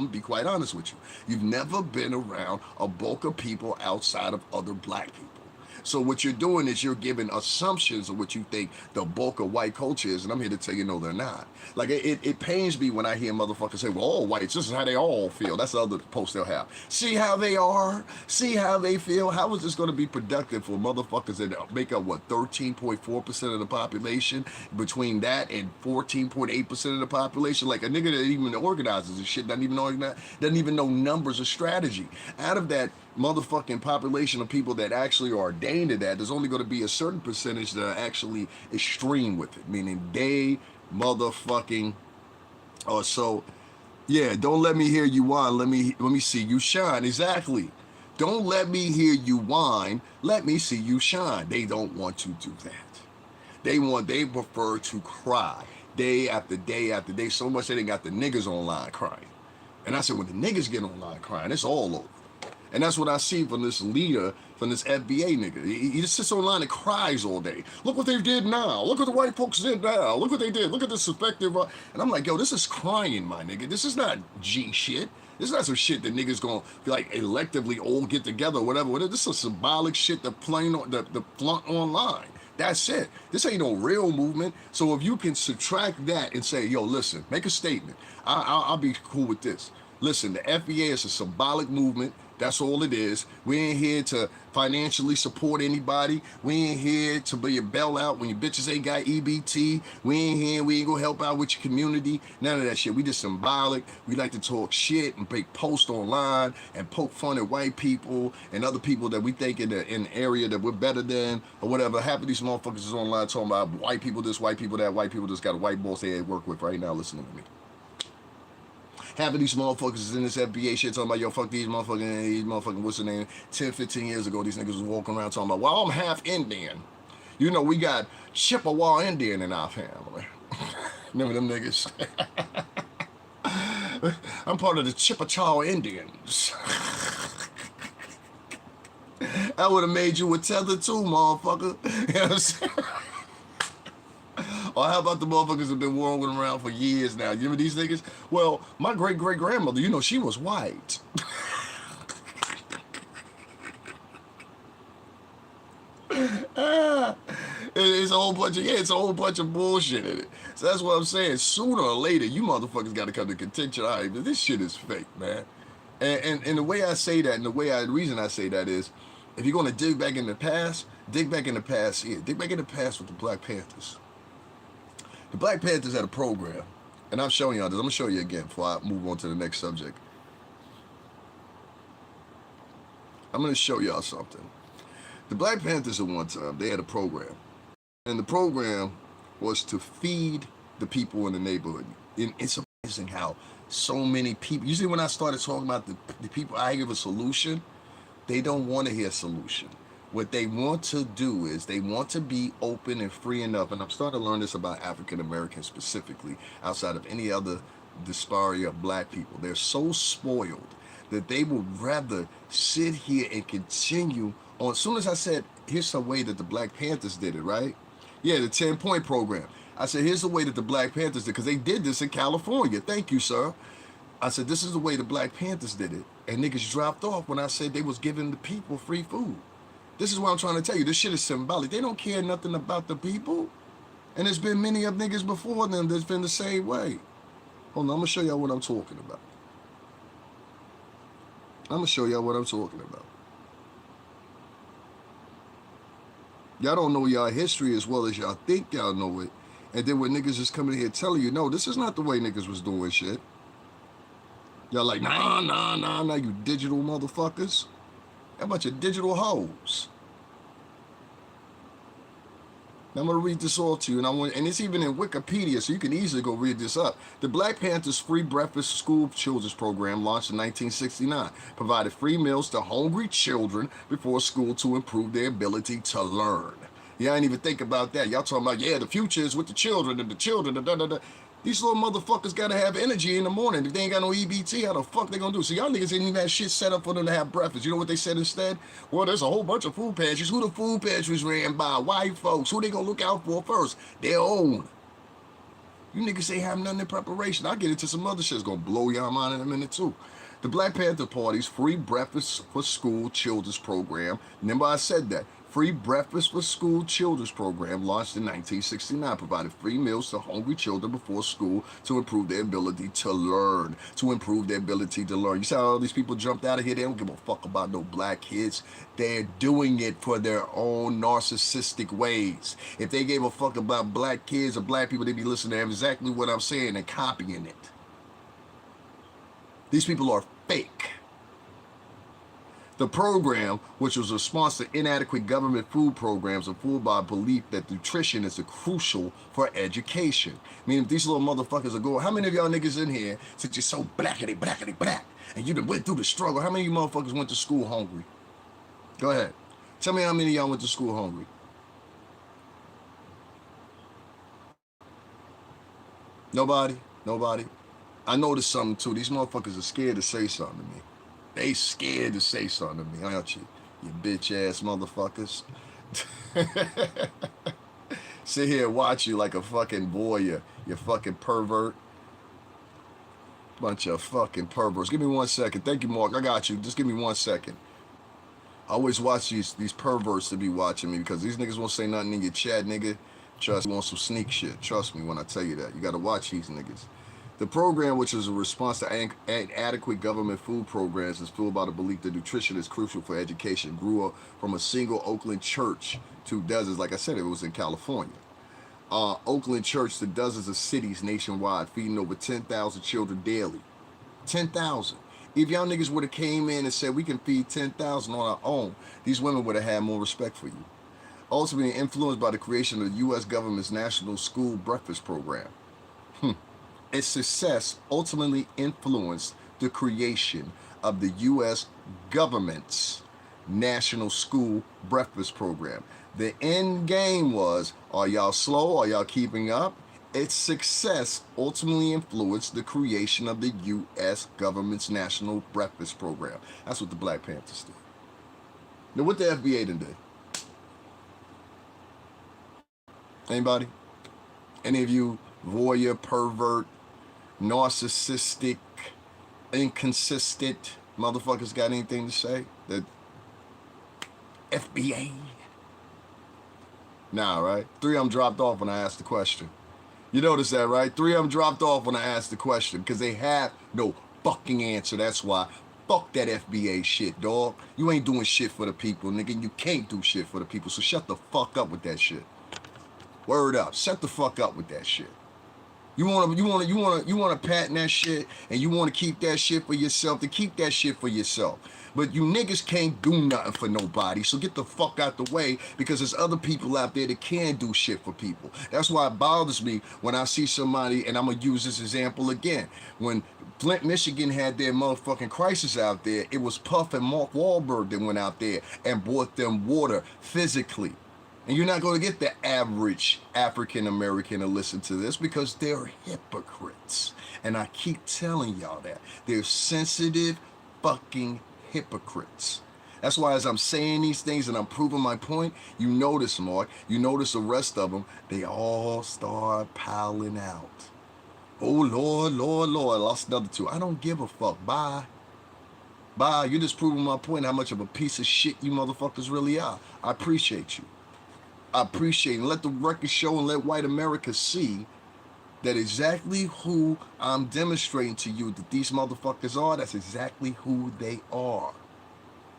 be quite honest with you. You've never been around a bulk of people outside of other black people. So what you're doing is you're giving assumptions of what you think the bulk of white culture is, and I'm here to tell you, no, they're not. Like, it pains me when I hear motherfuckers say, well, all whites, this is how they all feel. That's the other post they'll have. See how they are? See how they feel? How is this going to be productive for motherfuckers that make up, what, 13.4% of the population? Between that and 14.8% of the population? Like, a nigga that even organizes this shit doesn't even know numbers or strategy. Out of that motherfucking population of people that actually are ordained to that, there's only going to be a certain percentage that are actually extreme with it, meaning they motherfucking so yeah, don't let me hear you whine, let me see you shine. Exactly. Don't let me hear you whine, let me see you shine. They don't want to do that. They prefer to cry day after day after day, so much that they got the niggas online crying. And I said, when the niggas get online crying, it's all over. And that's what I see from this leader, from this FBA nigga. He just sits online and cries all day. Look what they did now. Look what the white folks did now. Look what they did. Look at this effective. And I'm like, yo, this is crying, my nigga. This is not G shit. This is not some shit that niggas gonna like electively all get together or whatever. This is symbolic shit that plain on the flaunt online. That's it. This ain't no real movement. So if you can subtract that and say, yo, listen, make a statement. I'll be cool with this. Listen, the FBA is a symbolic movement. That's all it is. We ain't here to financially support anybody. We ain't here to be a bailout when your bitches ain't got EBT. We ain't gonna help out with your community. None of that shit. We just symbolic. We like to talk shit and make posts online and poke fun at white people and other people that we think in the area that we're better than or whatever. Half of these motherfuckers is online talking about white people this, white people that, white people just got a white boss they work with right now listening to me. Half of these motherfuckers is in this FBA shit talking about, yo, fuck these motherfucking, what's the name? 10, 15 years ago, these niggas was walking around talking about, well, I'm half Indian. You know, we got Chippewa Indian in our family. Remember them niggas? I'm part of the Chippewa Indians. I would have made you a tether too, motherfucker. You know what I'm saying? Or how about the motherfuckers have been walking around for years now? You remember these niggas? Well, my great-great-grandmother, you know, she was white. It's a whole bunch of bullshit in it. So that's what I'm saying. Sooner or later, you motherfuckers got to come to contention. All right, but this shit is fake, man. And the way I say that, and the reason I say that is, if you're gonna dig back in the past here. Dig back in the past with the Black Panthers. The Black Panthers had a program, and I'm showing y'all this. I'm gonna show you again before I move on to the next subject. I'm gonna show y'all something. The Black Panthers at one time, they had a program. And the program was to feed the people in the neighborhood. And it's amazing how so many people, usually when I started talking about the people I give a solution, they don't want to hear a solution. What they want to do is they want to be open and free enough, and I'm starting to learn this about African Americans specifically, outside of any other disparity of black people. They're so spoiled that they would rather sit here and continue on. As soon as I said, here's the way that the Black Panthers did it, right? Yeah, the 10-point program. I said, here's the way that the Black Panthers did, because they did this in California. Thank you, sir. I said, this is the way the Black Panthers did it. And niggas dropped off when I said they was giving the people free food. This is what I'm trying to tell you. This shit is symbolic. They don't care nothing about the people. And there's been many of niggas before them that's been the same way. Hold on, I'm going to show y'all what I'm talking about. Y'all don't know y'all history as well as y'all think y'all know it. And then when niggas just coming here telling you, no, this is not the way niggas was doing shit. Y'all like, nah, you digital motherfuckers. A bunch of digital hoes. Now I'm going to read this all to you, and it's even in Wikipedia, so you can easily go read this up. The Black Panthers Free Breakfast School Children's Program, launched in 1969, provided free meals to hungry children before school to improve their ability to learn. Yeah, I didn't even think about that. Y'all talking about, yeah, the future is with the children and the children, da. These little motherfuckers gotta have energy in the morning. If they ain't got no EBT, how the fuck they gonna do? So y'all niggas didn't even have shit set up for them to have breakfast. You know what they said instead? Well, there's a whole bunch of food pantries. Who the food pantries ran by? White folks. Who they gonna look out for first? Their own. You niggas ain't have nothing in preparation. I'll get into some other shit that's gonna blow y'all mind in a minute too. The Black Panther Party's Free Breakfast for School Children's Program. Remember I said that. Free Breakfast for School Children's Program, launched in 1969, provided free meals to hungry children before school to improve their ability to learn. You see how all these people jumped out of here? They don't give a fuck about no black kids. They're doing it for their own narcissistic ways. If they gave a fuck about black kids or black people, they'd be listening to exactly what I'm saying and copying it. These people are fake. The program, which was a response to inadequate government food programs, are fooled by a belief that nutrition is crucial for education. Meaning, these little motherfuckers are going, how many of y'all niggas in here, since you're so blackity, and you done went through the struggle, how many of you motherfuckers went to school hungry? Go ahead. Tell me how many of y'all went to school hungry. Nobody? Nobody? I noticed something too. These motherfuckers are scared to say something to me. They scared to say something to me, aren't you? You bitch ass motherfuckers. Sit here and watch you like a fucking voyeur. You fucking pervert. Bunch of fucking perverts. Give me 1 second. Thank you, Mark. I got you. Just give me 1 second. I always watch these perverts to be watching me because these niggas won't say nothing in your chat, nigga. Trust me, you want some sneak shit. Trust me when I tell you that. You gotta watch these niggas. The program, which is a response to inadequate government food programs, is fueled by the belief that nutrition is crucial for education. Grew up from a single Oakland church to dozens. Like I said, it was in California. Oakland church to dozens of cities nationwide, feeding over 10,000 children daily. 10,000. If y'all niggas would have came in and said we can feed 10,000 on our own, these women would have had more respect for you. Ultimately influenced by the creation of the U.S. government's National School Breakfast Program. Its success ultimately influenced the creation of the U.S. government's National School Breakfast Program. The end game was, are y'all slow? Are y'all keeping up? Its success ultimately influenced the creation of the U.S. government's National Breakfast Program. That's what the Black Panthers did. Now, what the FBA done did? Anybody? Any of you voyeur, pervert, narcissistic, inconsistent motherfuckers got anything to say? The FBA? Nah, right? 3 of them dropped off when I asked the question. You notice that, right? 3 of them dropped off when I asked the question because they have no fucking answer. That's why. Fuck that FBA shit, dog. You ain't doing shit for the people, nigga. You can't do shit for the people. So shut the fuck up with that shit. Word up. Shut the fuck up with that shit. You wanna patent that shit and you wanna keep that shit for yourself, to keep that shit for yourself. But you niggas can't do nothing for nobody, so get the fuck out the way because there's other people out there that can do shit for people. That's why it bothers me when I see somebody, and I'm gonna use this example again. When Flint, Michigan had their motherfucking crisis out there, it was Puff and Mark Wahlberg that went out there and bought them water physically. And you're not going to get the average African American to listen to this because they're hypocrites. And I keep telling y'all that. They're sensitive fucking hypocrites. That's why as I'm saying these things and I'm proving my point, you notice, Mark, you notice the rest of them, they all start piling out. Oh, Lord, Lord, Lord, I lost another 2. I don't give a fuck. Bye. Bye. You're just proving my point how much of a piece of shit you motherfuckers really are. I appreciate you. I appreciate it. Let the record show and let white America see that exactly who I'm demonstrating to you that these motherfuckers are, that's exactly who they are.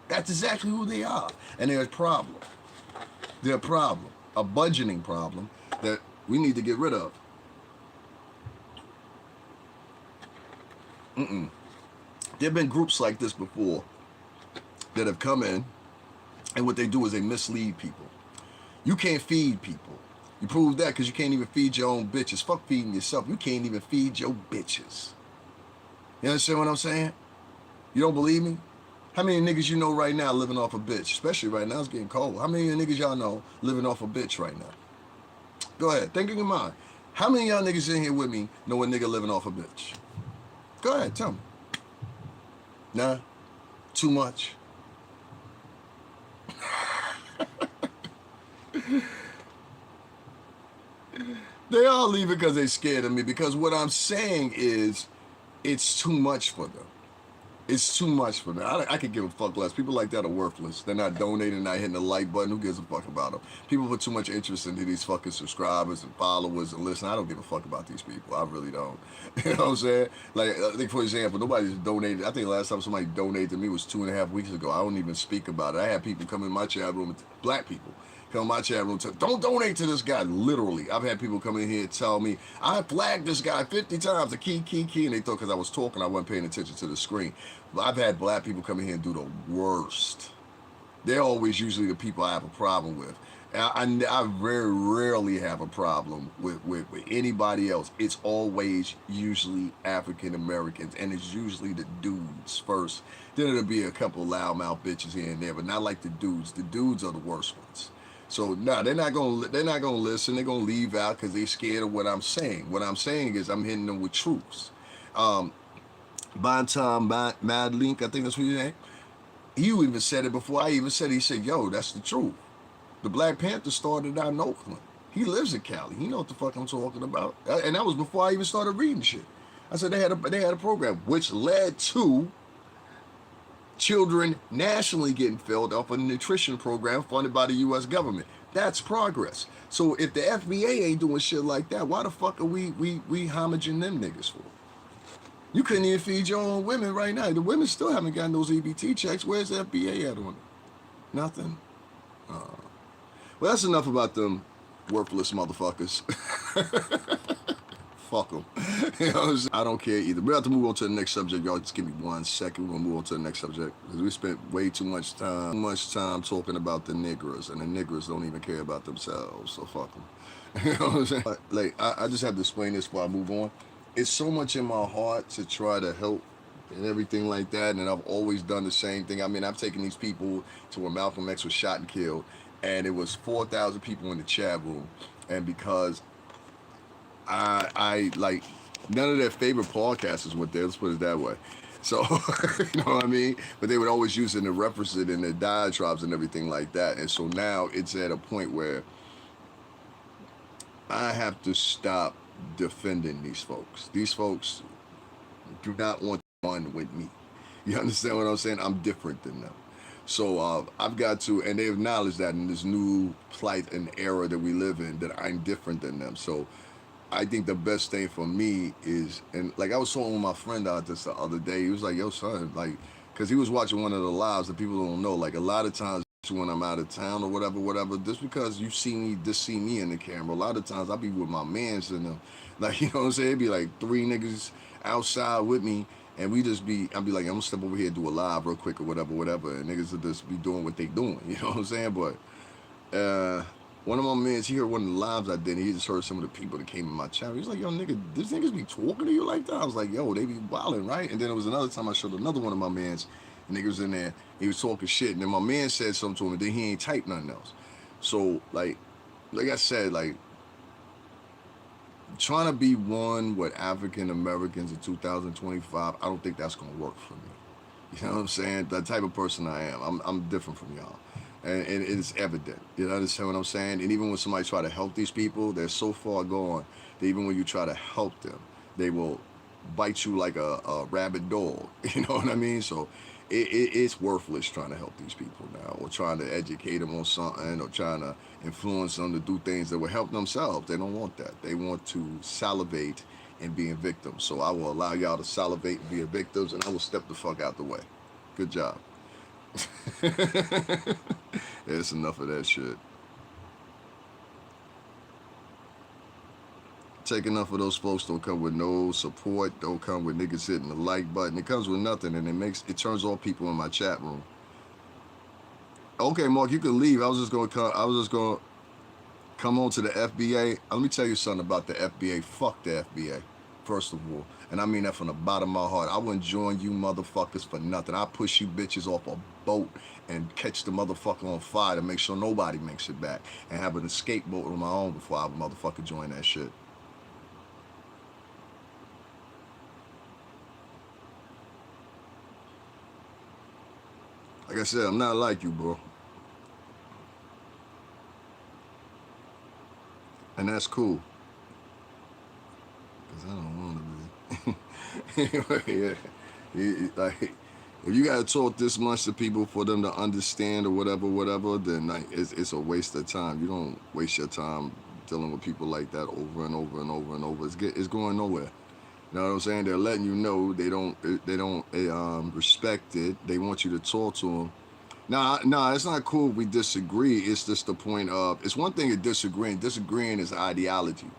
That's exactly who they are. And they're a problem. They're a problem. A budgeting problem that we need to get rid of. There have been groups like this before that have come in, and what they do is they mislead people. You can't feed people. You prove that because you can't even feed your own bitches. Fuck feeding yourself. You can't even feed your bitches. You understand what I'm saying? You don't believe me? How many niggas you know right now living off a bitch? Especially right now, it's getting cold. How many niggas y'all know living off a bitch right now? Go ahead, think in your mind. How many of y'all niggas in here with me know a nigga living off a bitch? Go ahead, tell me. Nah? Too much? They all leave it because they scared of me, because what I'm saying is it's too much for them. It's too much for them. I could give a fuck less. People like that are worthless. They're not donating, not hitting the like button. Who gives a fuck about them? People put too much interest into these fucking subscribers and followers and listen. I don't give a fuck about these people. I really don't. You know what I'm saying? Like, I think, for example, nobody's donated. I think the last time somebody donated to me was 2.5 weeks ago. I don't even speak about it. I had people come in my chat room, black people, come in my chat room, don't donate to this guy. Literally, I've had people come in here and tell me, I flagged this guy 50 times, the key, and they thought because I was talking, I wasn't paying attention to the screen. I've had black people come in here and do the worst. They're always usually the people I have a problem with. I very rarely have a problem with anybody else. It's always usually African Americans, and it's usually the dudes first. Then it'll be a couple loudmouth bitches here and there, but not like the dudes. The dudes are the worst ones. So no, they're not gonna listen. They're gonna leave out because they're scared of what I'm saying. What I'm saying is I'm hitting them with truths. Bantam Mad Link, I think that's what his name. You even said it before I even said it. He said, yo, that's the truth. The Black Panther started out in Oakland. He lives in Cali. He know what the fuck I'm talking about. And that was before I even started reading shit. I said they had a program which led to children nationally getting filled off a nutrition program funded by the U.S. government. That's progress. So if the FBA ain't doing shit like that, why the fuck are we homaging them niggas for? You couldn't even feed your own women right now. The women still haven't gotten those EBT checks. Where's the FBA at on it? Nothing. Well, that's enough about them worthless motherfuckers. Fuck them. You know what I'm saying? I don't care either. We're about to move on to the next subject. Y'all just give me 1 second. We're going to move on to the next subject. Because we spent way too much time talking about the niggers. And the niggers don't even care about themselves. So fuck them. You know what I'm saying? Like, I just have to explain this before I move on. It's so much in my heart to try to help and everything like that, and I've always done the same thing. I mean, I've taken these people to where Malcolm X was shot and killed, and it was 4,000 people in the chat room, and because I like, none of their favorite podcasters went there, let's put it that way. So, you know what I mean? But they would always use it and reference it in their diatribes and everything like that, and so now it's at a point where I have to stop defending these folks. These folks do not want to run with me. You understand what I'm saying? I'm different than them. So I've got to, and they acknowledge that in this new plight and era that we live in, that I'm different than them. So I think the best thing for me is, and like I was talking with my friend out this the other day, he was like, yo son, like, because he was watching one of the lives that people don't know, like a lot of times when I'm out of town or whatever, just because you see me in the camera, a lot of times I'll be with my mans and them, like, you know what I'm saying, it'd be like 3 niggas outside with me, and I'll be like, I'm gonna step over here and do a live real quick or whatever, and niggas will just be doing what they doing, you know what I'm saying? But one of my mans, he heard one of the lives I did, and he just heard some of the people that came in my channel. He was like, yo, nigga, these niggas be talking to you like that? I was like, yo, they be wilding, right? And then it was another time I showed another one of my mans, and niggas was in there, he was talking shit, and then my man said something to him, and then he ain't typed nothing else. So, like I said, like, trying to be one with African Americans in 2025, I don't think that's gonna work for me. You know what I'm saying? The type of person I am, I'm different from y'all. And it's evident. You understand what I'm saying? And even when somebody try to help these people, they're so far gone that even when you try to help them, they will bite you like a rabid dog. You know what I mean? So it's worthless trying to help these people now, or trying to educate them on something, or trying to influence them to do things that will help themselves. They don't want that. They want to salivate and be a victim. So I will allow y'all to salivate and be a victims, and I will step the fuck out the way. Good job. It's enough of that shit. Take enough of those folks don't come with no support, don't come with niggas hitting the like button. It comes with nothing, and it turns off people in my chat room. Okay, Mark, you can leave. I was just gonna come on to the FBA. Let me tell you something about the FBA. Fuck the FBA, first of all. And I mean that from the bottom of my heart. I wouldn't join you motherfuckers for nothing. I push you bitches off a boat and catch the motherfucker on fire to make sure nobody makes it back. And have an escape boat of my own before I motherfucker join that shit. Like I said, I'm not like you, bro. And that's cool. Because I don't want to be. Yeah. Like, if you gotta talk this much to people for them to understand or whatever, whatever, then like it's a waste of time. You don't waste your time dealing with people like that over and over and over and over. It's going nowhere. You know what I'm saying? They're letting you know they don't respect it. They want you to talk to them. Nah, it's not cool if we disagree. It's just the point of it's one thing to disagreeing. Disagreeing is ideology.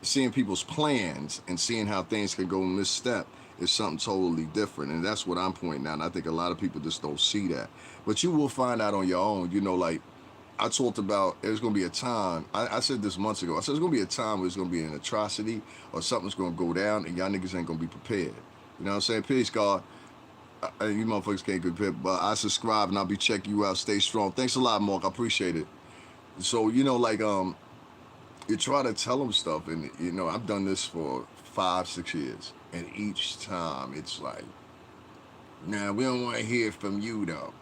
Seeing people's plans and seeing how things can go misstep is something totally different. And that's what I'm pointing out. And I think a lot of people just don't see that. But you will find out on your own. You know, like I talked about, there's going to be a time, I said this months ago, I said there's going to be a time where it's going to be an atrocity or something's going to go down and y'all niggas ain't going to be prepared. You know what I'm saying? Peace, God. You motherfuckers can't compare, but I subscribe and I'll be checking you out. Stay strong. Thanks a lot, Mark. I appreciate it. So, you know, like, you try to tell them stuff, and you know I've done this for 5, 6 years, and each time it's like, nah, we don't want to hear from you though.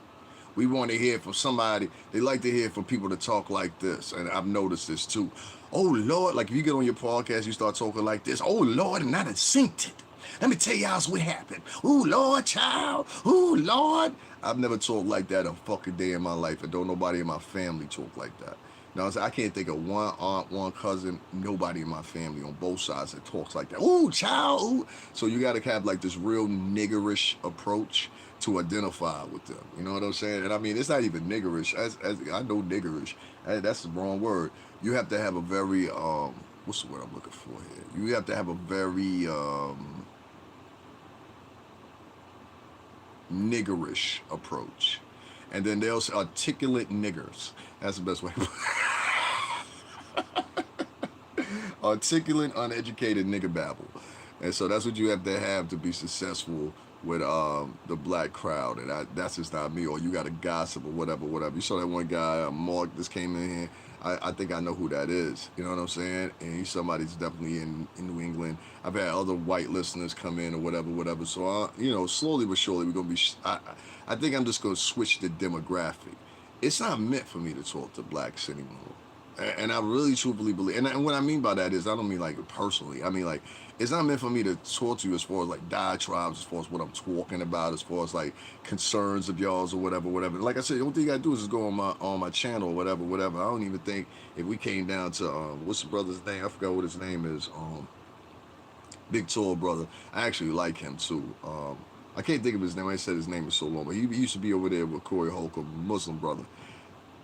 We want to hear from somebody. They like to hear from people to talk like this, and I've noticed this too. Oh Lord, like if you get on your podcast, you start talking like this. Oh Lord, and I done synced it. Let me tell y'all what happened. Oh Lord, child. Oh Lord. I've never talked like that a fucking day in my life, and don't nobody in my family talk like that. Now I can't think of one aunt, one cousin, nobody in my family on both sides that talks like that. Ooh, child. Ooh. So you got to have like this real niggerish approach to identify with them. You know what I'm saying? And I mean, it's not even niggerish. As I know niggerish. That's the wrong word. You have to have a very what's the word I'm looking for here? You have to have a very niggerish approach. And then there's articulate niggers. That's the best way. Articulate, uneducated nigger babble. And so that's what you have to be successful with the black crowd. And that's just not me. Or you got to gossip or whatever, whatever. You saw that one guy, Mark, just came in here. I think I know who that is. You know what I'm saying? And he's somebody that's definitely in New England. I've had other white listeners come in or whatever, whatever. So, you know, slowly but surely, we're going to be. I think I'm just going to switch the demographic. It's not meant for me to talk to blacks anymore. And I really truthfully believe, and what I mean by that is, I don't mean like personally. I mean like, it's not meant for me to talk to you as far as like diatribes, as far as what I'm talking about, as far as like concerns of y'all's or whatever, whatever. Like I said, the only thing you gotta do is just go on my channel or whatever, whatever. I don't even think if we came down to what's the brother's name? I forgot what his name is. Big tall brother. I actually like him too. I can't think of his name. I said his name is so long, but he used to be over there with Corey Holcomb, Muslim brother.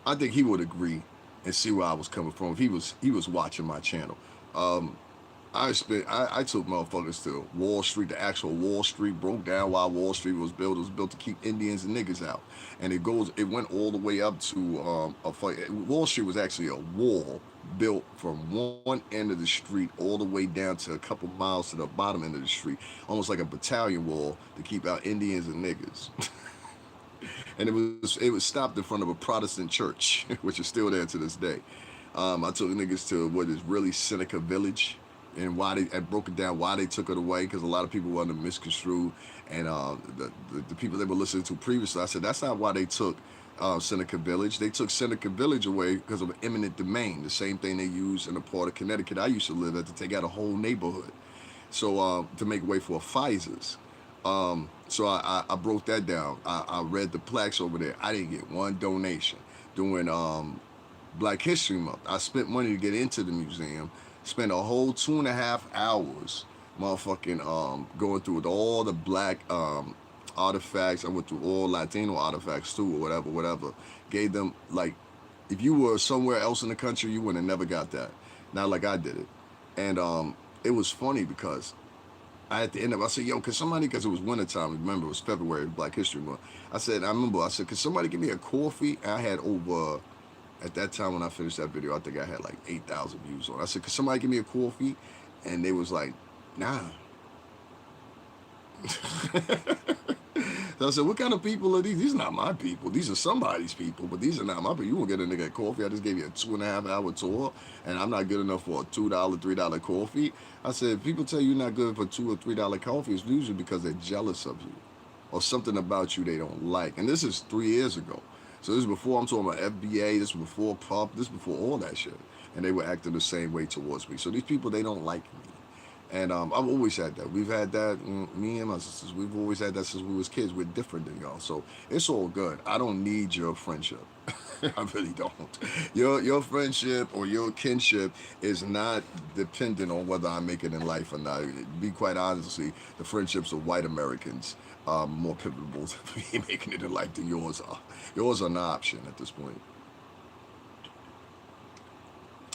I think he would agree and see where I was coming from if he was watching my channel. I took motherfuckers to Wall Street, the actual Wall Street, broke down why Wall Street was built. It was built to keep Indians and niggas out, and it went all the way up to a fight. Wall Street was actually a wall built from one end of the street all the way down to a couple miles to the bottom end of the street, almost like a battalion wall to keep out Indians and niggas. And it was stopped in front of a Protestant church, which is still there to this day. I took niggas to what is really Seneca Village, and I broke it down why they took it away, because a lot of people wanted to misconstrue, and the people they were listening to previously, I said that's not why they took Seneca Village. They took Seneca Village away because of eminent domain, the same thing they used in the part of Connecticut I used to live at to take out a whole neighborhood, so to make way for Pfizer's. So I broke that down. I read the plaques over there. I didn't get one donation. During Black History Month, I spent money to get into the museum. Spent a whole 2.5 hours, motherfucking going through with all the black artifacts. I went through all Latino artifacts too, or whatever, whatever. Gave them like, if you were somewhere else in the country, you would have never got that. Not like I did it, and it was funny because I at the end of it, I said, yo, can somebody, because it was wintertime, remember it was February, Black History Month. I said, could somebody give me a coffee? I had over At that time when I finished that video, I think I had like 8,000 views on it. I said, could somebody give me a coffee? And they was like, nah. So I said, what kind of people are these? These are not my people. These are somebody's people, but these are not my people. You won't get a nigga a coffee. I just gave you a 2.5 hour tour, and I'm not good enough for a $2, $3 coffee. I said, if people tell you you're not good for $2 or $3 coffee, it's usually because they're jealous of you or something about you they don't like. And this is 3 years ago. So this is before I'm talking about FBA, this is before PUP, this is before all that shit. And they were acting the same way towards me. So these people, they don't like me. And I've always had that. We've had that, me and my sisters, we've always had that since we was kids. We're different than y'all. So it's all good. I don't need your friendship. I really don't. Your friendship or your kinship is not dependent on whether I make it in life or not. Be quite honestly, the friendships of white Americans are more pivotal to me making it in life than yours are. Yours are an option at this point.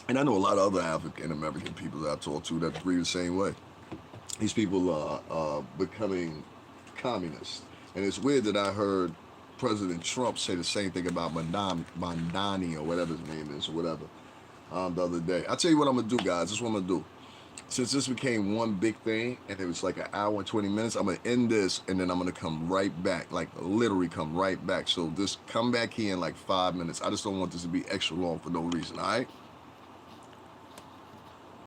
And I know a lot of other African American people that I talk to that agree the same way. These people are becoming communists. And it's weird that I heard President Trump say the same thing about Mamdani or whatever his name is or whatever the other day. I'll tell you what I'm going to do, guys. This is what I'm going to do. Since this became one big thing and it was like an hour and 20 minutes, I'm going to end this and then I'm going to come right back, like literally come right back. So just come back here in like 5 minutes. I just don't want this to be extra long for no reason, all right?